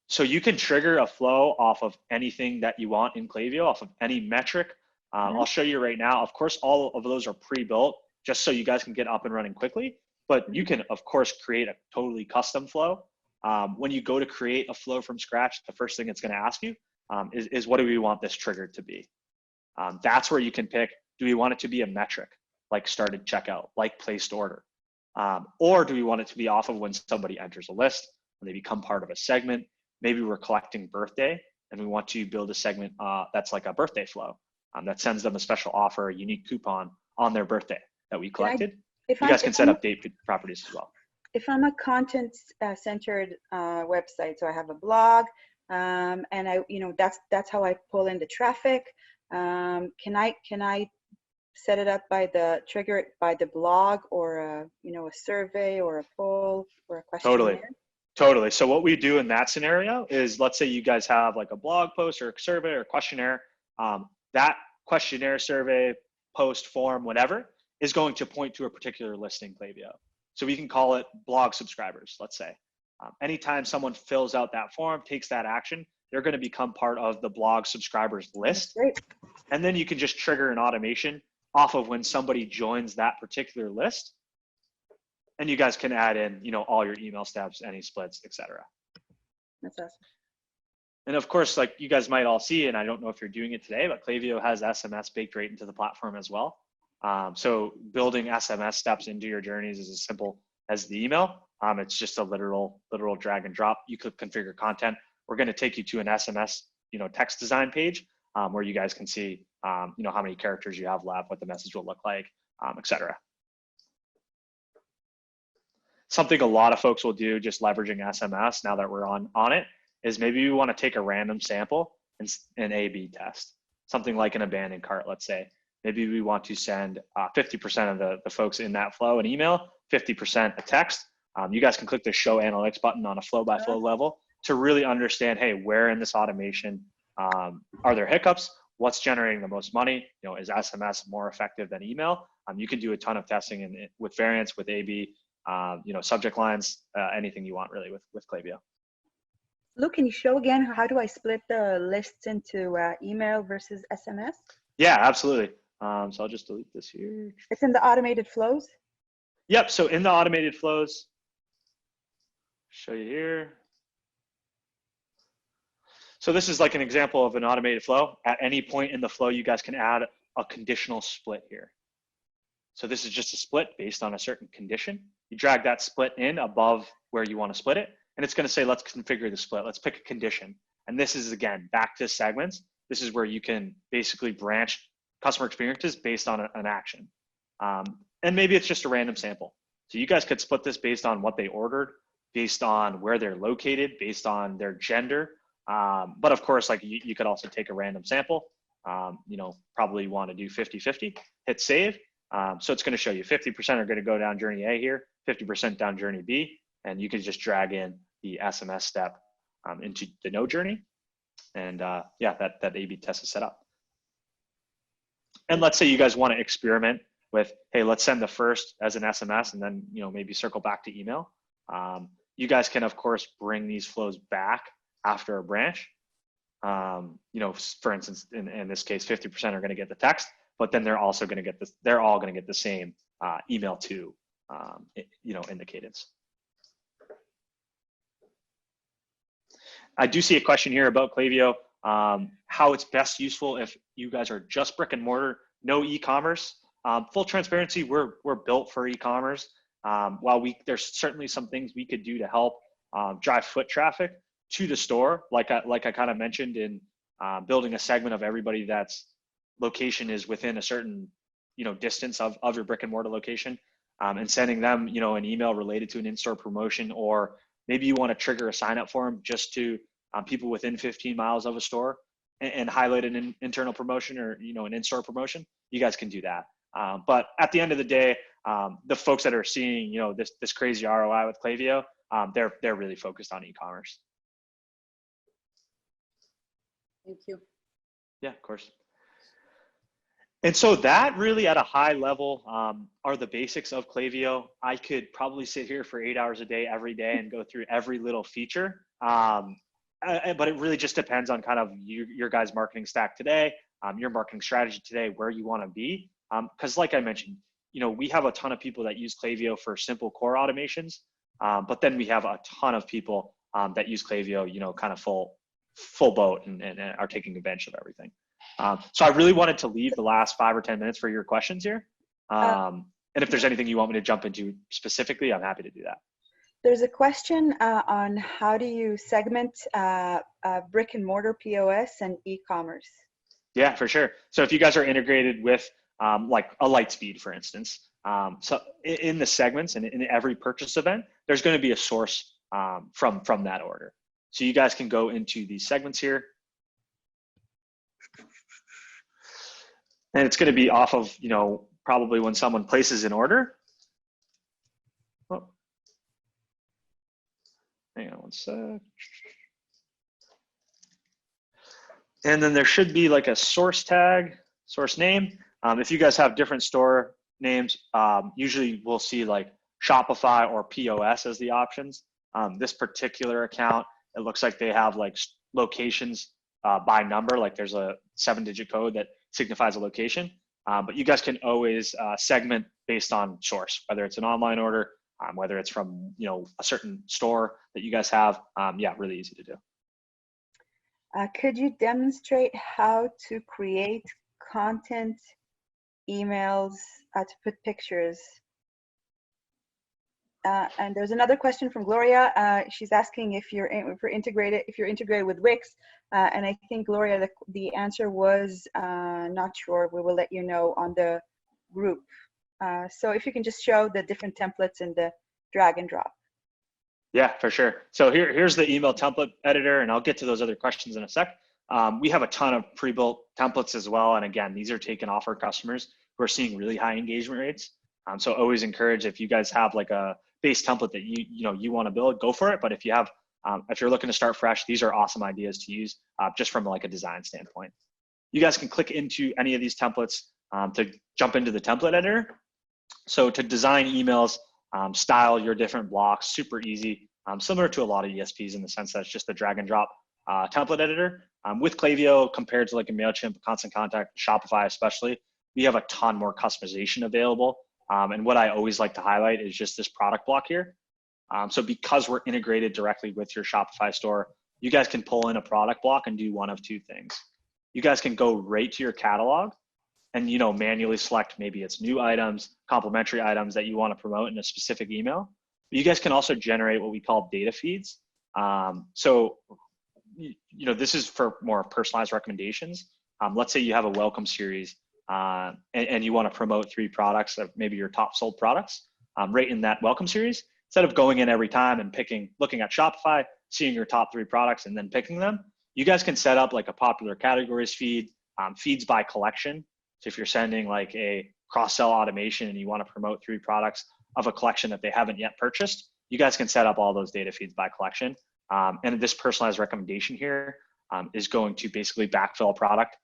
So you can trigger a flow off of anything that you want in Klaviyo, off of any metric. I'll show you right now. Of course, all of those are pre-built just so you guys can get up and running quickly, but you can, of course, create a totally custom flow. When you go to create a flow from scratch, the first thing it's going to ask you is what do we want this triggered to be? That's where you can pick, do we want it to be a metric, like started checkout, like placed order? Or do we want it to be off of when somebody enters a list, when they become part of a segment? Maybe we're collecting birthday and we want to build a segment that's like a birthday flow that sends them a special offer, a unique coupon on their birthday that we collected. You guys can set up date properties as well. If I'm a content-centered website, so I have a blog, and that's how I pull in the traffic. Can I set it up trigger it by the blog, or a survey or a poll or a questionnaire? Totally. So what we do in that scenario is, let's say you guys have like a blog post or a survey or questionnaire. That questionnaire, survey, post, form, whatever, is going to point to a particular listing Klaviyo. So we can call it blog subscribers, let's say. Anytime someone fills out that form, takes that action, they're going to become part of the blog subscribers list. Great. And then you can just trigger an automation off of when somebody joins that particular list. And you guys can add in, all your email steps, any splits, etc. That's awesome. And of course, like you guys might all see, and I don't know if you're doing it today, but Klaviyo has SMS baked right into the platform as well. So building SMS steps into your journeys is as simple as the email. It's just a literal drag and drop. You could configure content. We're going to take you to an SMS text design page where you guys can see, how many characters you have left, what the message will look like, etc. Something a lot of folks will do, just leveraging SMS now that we're on it, is maybe we want to take a random sample and A/B test. Something like an abandoned cart, let's say. Maybe we want to send 50% of the folks in that flow an email, 50% a text. You guys can click the show analytics button on a flow by flow level to really understand, hey, where in this automation are there hiccups? What's generating the most money? Is SMS more effective than email? You can do a ton of testing with variants, with A/B, subject lines, anything you want really with Klaviyo. Luke, can you show again, how do I split the lists into email versus SMS? Yeah, absolutely. So I'll just delete this here. It's in the automated flows? Yep, so in the automated flows, show you here. So this is like an example of an automated flow. At any point in the flow, you guys can add a conditional split here. So this is just a split based on a certain condition. You drag that split in above where you want to split it, and it's going to say, let's configure the split. Let's pick a condition. And this is, again, back to segments. This is where you can basically branch customer experiences based on an action. And maybe it's just a random sample. So you guys could split this based on what they ordered, based on where they're located, based on their gender. But of course, like you could also take a random sample, probably want to do 50-50, hit save. So it's going to show you 50% are going to go down journey A here, 50% down journey B, and you can just drag in the SMS step into the no journey. And yeah, that A/B test is set up. And let's say you guys want to experiment with, hey, let's send the first as an SMS and then, maybe circle back to email. You guys can, of course, bring these flows back after a branch. For instance, in this case, 50% are going to get the text, but then they're also going to get this, they're all going to get the same email too, in the cadence. I do see a question here about Klaviyo, how it's best useful if you guys are just brick and mortar, no e-commerce. Full transparency, we're built for e-commerce. While there's certainly some things we could do to help drive foot traffic to the store, like I kind of mentioned in building a segment of everybody that's location is within a certain distance of your brick and mortar location, and sending them an email related to an in-store promotion, or maybe you want to trigger a sign up form just to people within 15 miles of a store and highlight an internal promotion or an in-store promotion. You guys can do that. But at the end of the day, the folks that are seeing this crazy ROI with Klaviyo, they're really focused on e-commerce. Thank you. Yeah, of course. And so that really at a high level are the basics of Klaviyo. I could probably sit here for 8 hours a day, every day, and go through every little feature. But it really just depends on kind of your guys' marketing stack today, your marketing strategy today, where you want to be. Because like I mentioned, we have a ton of people that use Klaviyo for simple core automations, but then we have a ton of people that use Klaviyo, kind of full boat and are taking advantage of everything. So I really wanted to leave the last 5 or 10 minutes for your questions here. And if there's anything you want me to jump into specifically, I'm happy to do that. There's a question on how do you segment brick and mortar POS and e-commerce? Yeah, for sure. So if you guys are integrated with like a Lightspeed, for instance, so in the segments and in every purchase event, there's going to be a source from that order. So you guys can go into these segments here. And it's going to be off of, probably when someone places an order. Oh. Hang on one sec. And then there should be like a source tag, source name. If you guys have different store names, usually we'll see like Shopify or POS as the options. This particular account, it looks like they have like locations by number, like there's a 7-digit code that signifies a location. But you guys can always segment based on source, whether it's an online order, whether it's from a certain store that you guys have. Yeah, really easy to do. Could you demonstrate how to create content emails to put pictures? And there's another question from Gloria. She's asking if you're integrated with Wix. And I think, Gloria, the answer was not sure. We will let you know on the group. So if you can just show the different templates in the drag and drop. Yeah, for sure. So here's the email template editor, and I'll get to those other questions in a sec. We have a ton of pre-built templates as well. And again, these are taken off our customers who are seeing really high engagement rates. So always encourage, if you guys have like a base template that you want to build, go for it. But if you're looking to start fresh, these are awesome ideas to use just from like a design standpoint. You guys can click into any of these templates to jump into the template editor. So to design emails, style your different blocks, super easy, similar to a lot of ESPs in the sense that it's just a drag and drop template editor. With Klaviyo, compared to like a MailChimp, Constant Contact, Shopify especially, we have a ton more customization available. And what I always like to highlight is just this product block here. So because we're integrated directly with your Shopify store, you guys can pull in a product block and do one of two things. You guys can go right to your catalog and manually select, maybe it's new items, complementary items that you want to promote in a specific email. But you guys can also generate what we call data feeds. So this is for more personalized recommendations. Let's say you have a welcome series and you want to promote 3 products of maybe your top sold products right in that welcome series. Instead of going in every time and looking at Shopify, seeing your top 3 products and then picking them, you guys can set up like a popular categories feed, feeds by collection. So if you're sending like a cross-sell automation and you want to promote 3 products of a collection that they haven't yet purchased, you guys can set up all those data feeds by collection. And this personalized recommendation here is going to basically backfill a product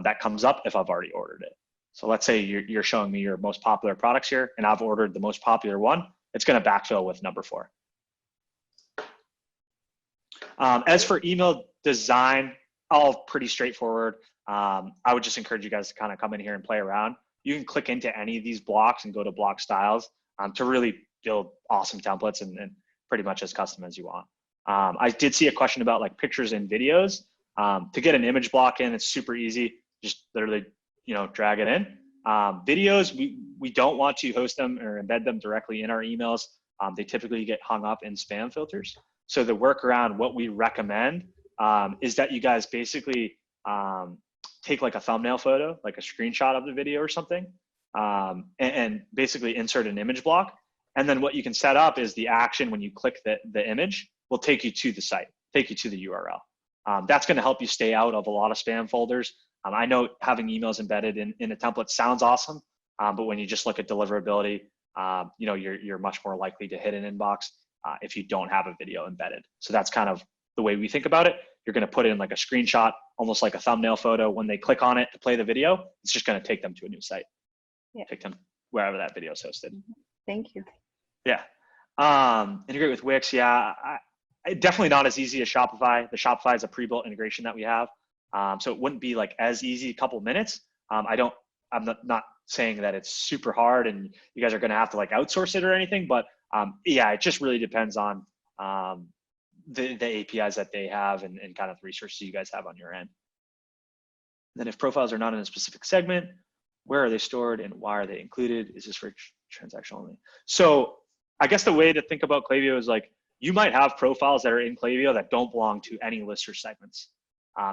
that comes up if I've already ordered it. So let's say you're showing me your most popular products here and I've ordered the most popular one. It's going to backfill with number 4. As for email design, all pretty straightforward. I would just encourage you guys to kind of come in here and play around. You can click into any of these blocks and go to block styles to really build awesome templates and pretty much as custom as you want. I did see a question about like pictures and videos. To get an image block in, it's super easy. Just literally, drag it in. Videos, we don't want to host them or embed them directly in our emails. They typically get hung up in spam filters. So the workaround, what we recommend is that you guys basically take like a thumbnail photo, like a screenshot of the video or something, and basically insert an image block. And then what you can set up is the action when you click the image will take you to the site, take you to the URL. That's going to help you stay out of a lot of spam folders. I know having emails embedded in a template sounds awesome, but when you just look at deliverability, you're much more likely to hit an inbox if you don't have a video embedded. So that's kind of the way we think about it. You're going to put in like a screenshot, almost like a thumbnail photo. When they click on it to play the video, it's just going to take them to a new site. Yeah. Take them wherever that video is hosted. Thank you. Yeah. Integrate with Wix. Yeah. Definitely not as easy as Shopify. The Shopify is a pre-built integration that we have. So it wouldn't be like as easy, a couple minutes. I'm not saying that it's super hard and you guys are going to have to like outsource it or anything, but yeah, it just really depends on the APIs that they have and kind of the resources you guys have on your end. And then if profiles are not in a specific segment, where are they stored and why are they included? Is this for transaction only? So I guess the way to think about Klaviyo is like, you might have profiles that are in Klaviyo that don't belong to any list or segments.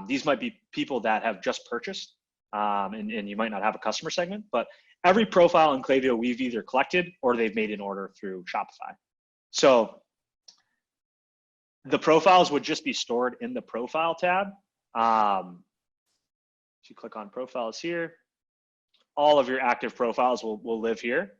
These might be people that have just purchased and you might not have a customer segment, but every profile in Klaviyo we've either collected or they've made an order through Shopify. So the profiles would just be stored in the profile tab. If you click on profiles here, all of your active profiles will live here.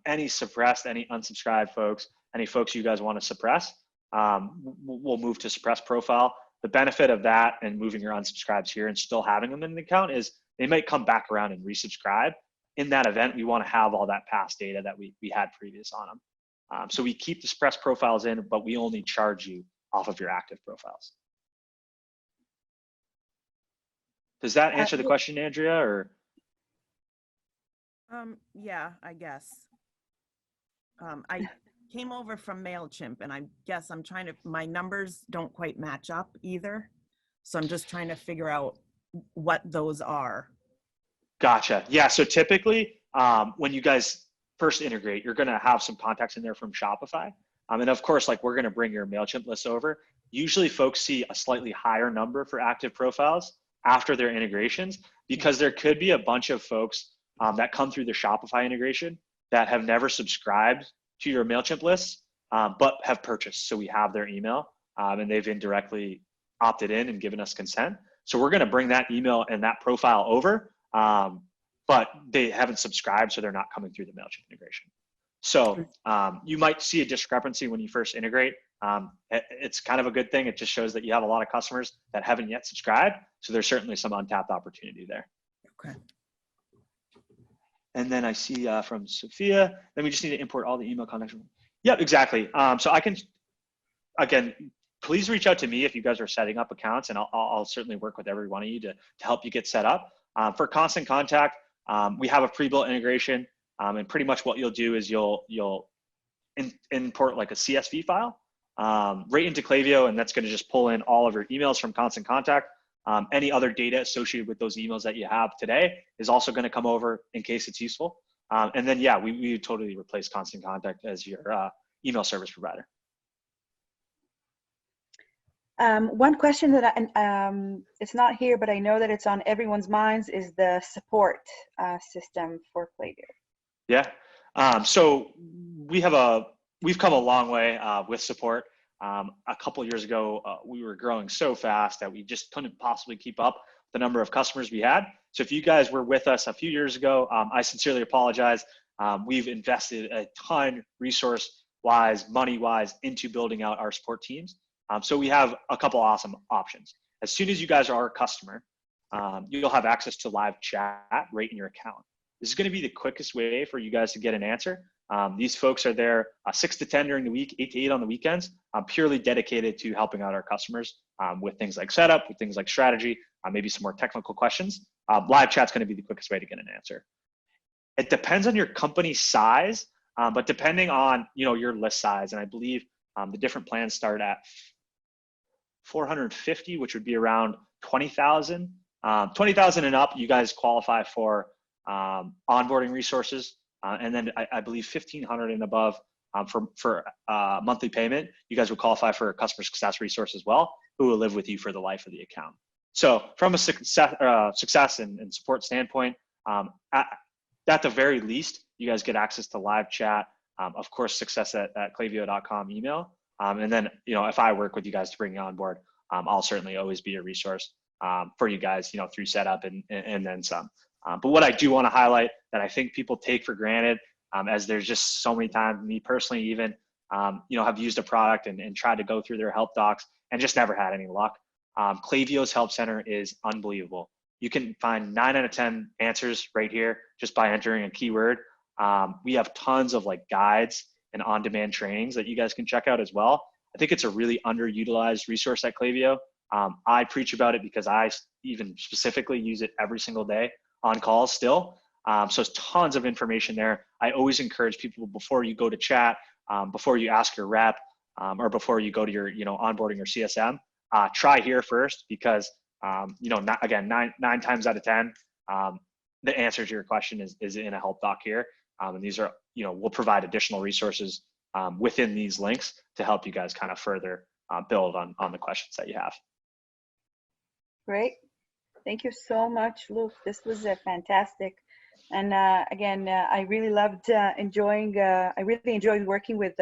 Any suppressed, any unsubscribed folks, any folks you guys want to suppress, we'll move to suppress profile. The benefit of that and moving your unsubscribes here and still having them in the account is they might come back around and resubscribe. In that event, we want to have all that past data that we had previous on them. So we keep the suppressed profiles in, but we only charge you off of your active profiles. Does that answer the question, Andrea, or? Yeah, I guess. I came over from MailChimp and I guess my numbers don't quite match up either. So I'm just trying to figure out what those are. Gotcha. Yeah. So typically when you guys first integrate, you're going to have some contacts in there from Shopify. And of course, like we're going to bring your MailChimp list over. Usually folks see a slightly higher number for active profiles after their integrations, because there could be a bunch of folks that come through the Shopify integration that have never subscribed to your MailChimp list, but have purchased. So we have their email and they've indirectly opted in and given us consent. So we're going to bring that email and that profile over, but they haven't subscribed, so they're not coming through the MailChimp integration. So you might see a discrepancy when you first integrate. It's kind of a good thing. It just shows that you have a lot of customers that haven't yet subscribed. So there's certainly some untapped opportunity there. Okay. And then I see from Sophia, then we just need to import all the email contacts. Yep, exactly. So I can, again, please reach out to me if you guys are setting up accounts, and I'll certainly work with every one of you to help you get set up. For Constant Contact, we have a pre-built integration, and pretty much what you'll do is you'll import like a CSV file right into Klaviyo, and that's going to just pull in all of your emails from Constant Contact. Any other data associated with those emails that you have today is also going to come over in case it's useful. And then, yeah, we would totally replace Constant Contact as your email service provider. One question that it's not here, but I know that it's on everyone's minds, is the support system for Klaviyo. Yeah. So we've come a long way with support. A couple of years ago, we were growing so fast that we just couldn't possibly keep up the number of customers we had. So if you guys were with us a few years ago, I sincerely apologize. We've invested a ton resource-wise, money-wise into building out our support teams. So we have a couple awesome options. As soon as you guys are a customer, you'll have access to live chat right in your account. This is going to be the quickest way for you guys to get an answer. These folks are there 6 to 10 during the week, 8 to 8 on the weekends, purely dedicated to helping out our customers with things like setup, with things like strategy, maybe some more technical questions. Live chat's going to be the quickest way to get an answer. It depends on your company size, but depending on your list size, and I believe the different plans start at 450, which would be around 20,000. 20,000 and up, you guys qualify for onboarding resources. And then I believe 1,500 and above for monthly payment, you guys would qualify for a customer success resource as well, who will live with you for the life of the account. So from a success and support standpoint, at the very least, you guys get access to live chat, of course, success at klaviyo.com email. And then, if I work with you guys to bring you on board, I'll certainly always be a resource for you guys, through setup and then some. But what I do want to highlight that I think people take for granted, as there's just so many times, me personally even, have used a product and tried to go through their help docs and just never had any luck. Klaviyo's Help Center is unbelievable. You can find 9 out of 10 answers right here just by entering a keyword. We have tons of guides and on-demand trainings that you guys can check out as well. I think it's a really underutilized resource at Klaviyo. I preach about it because I even specifically use it every single day on calls still. So it's tons of information there. I always encourage people, before you go to chat, before you ask your rep, or before you go to your onboarding or CSM, try here first, because nine times out of 10, the answer to your question is in a help doc here. And these are, we'll provide additional resources within these links to help you guys kind of further build on the questions that you have. Great. Thank you so much, Luke. This was fantastic. And again, I really loved I really enjoyed working with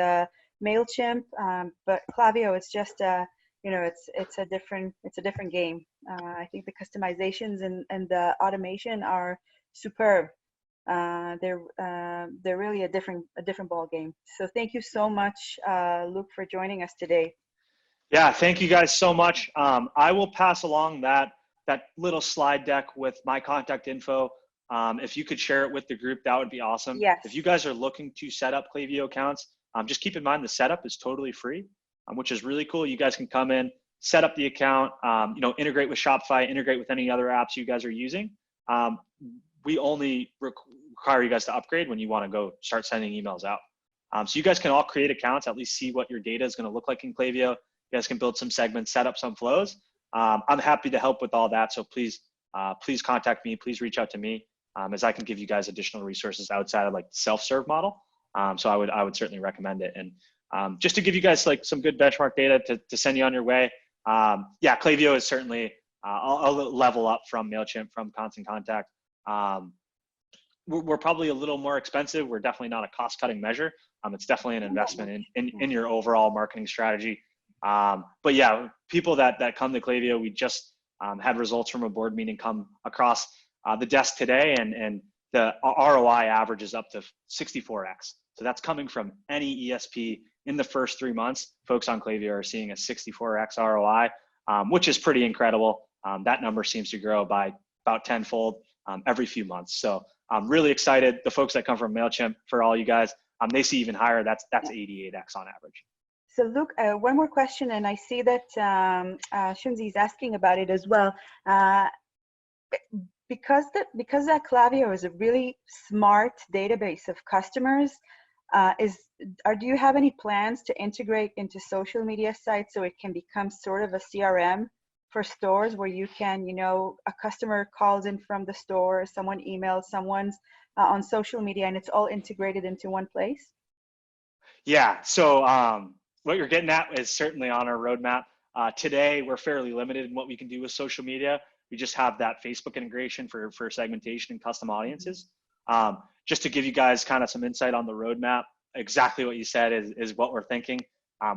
MailChimp, but Klaviyo, it's just, it's a different game. I think the customizations and the automation are superb. They're really a different ball game. So thank you so much, Luke, for joining us today. Yeah, thank you guys so much. I will pass along that little slide deck with my contact info. If you could share it with the group, that would be awesome. Yes. If you guys are looking to set up Klaviyo accounts, just keep in mind the setup is totally free, which is really cool. You guys can come in, set up the account, integrate with Shopify, integrate with any other apps you guys are using. We only require you guys to upgrade when you want to go start sending emails out. So you guys can all create accounts, at least see what your data is going to look like in Klaviyo. You guys can build some segments, set up some flows. I'm happy to help with all that. So please contact me. Please reach out to me. as I can give you guys additional resources outside of like the self-serve model. So I would certainly recommend it. And just to give you guys like some good benchmark data to send you on your way. Yeah, Klaviyo is certainly a level up from MailChimp, from Constant Contact. We're probably a little more expensive. We're definitely not a cost-cutting measure. It's definitely an investment in your overall marketing strategy. But yeah, people that come to Klaviyo, we just had results from a board meeting come across the desk today, and the ROI average is up to 64x. So that's coming from any ESP in the first 3 months. Folks on Klaviyo are seeing a 64x ROI, which is pretty incredible. That number seems to grow by about tenfold every few months. So I'm really excited. The folks that come from MailChimp, for all you guys, they see even higher. That's 88x on average. So Luke, one more question, and I see that Shunzi is asking about it as well. Because that Klaviyo is a really smart database of customers, do you have any plans to integrate into social media sites so it can become sort of a CRM for stores where you can, a customer calls in from the store, someone emails, someone's on social media, and it's all integrated into one place? Yeah, so what you're getting at is certainly on our roadmap. Today, we're fairly limited in what we can do with social media. We just have that Facebook integration for segmentation and custom audiences. Just to give you guys kind of some insight on the roadmap, exactly what you said is what we're thinking.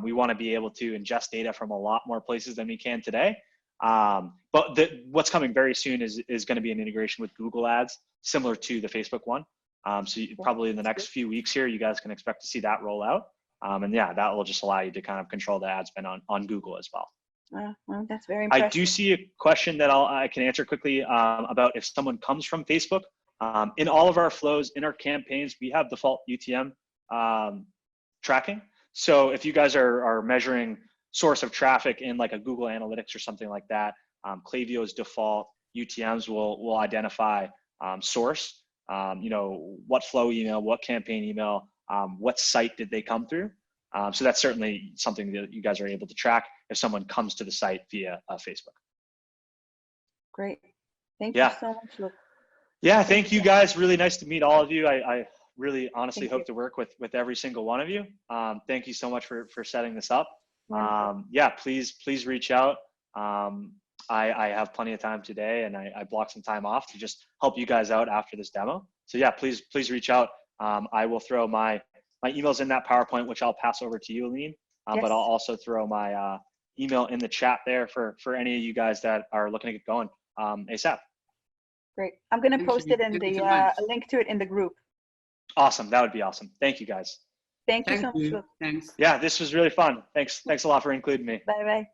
We want to be able to ingest data from a lot more places than we can today. But what's coming very soon is going to be an integration with Google Ads, similar to the Facebook one. So probably in the next few weeks here, you guys can expect to see that roll out. And yeah, that will just allow you to kind of control the ad spend on Google as well. Well, that's very impressive. I do see a question that I can answer quickly about if someone comes from Facebook. In all of our flows, in our campaigns, we have default UTM tracking. So if you guys are measuring source of traffic in like a Google Analytics or something like that, Klaviyo's default UTMs will identify source, what flow email, what campaign email, what site did they come through. So that's certainly something that you guys are able to track if someone comes to the site via Facebook. Great. Thank you so much, Luke. Yeah, thank you guys. Really nice to meet all of you. I really honestly hope to work with every single one of you. Thank you so much for setting this up. Yeah, please reach out. I have plenty of time today, and I blocked some time off to just help you guys out after this demo. So yeah, please reach out. I will throw my emails in that PowerPoint, which I'll pass over to you, Aline. But I'll also throw my email in the chat there for any of you guys that are looking to get going ASAP. Great. I'm going to post it in the a link to it in the group. Awesome. That would be awesome. Thank you guys. Thank you so much. Thanks. Yeah, this was really fun. Thanks a lot for including me. Bye-bye.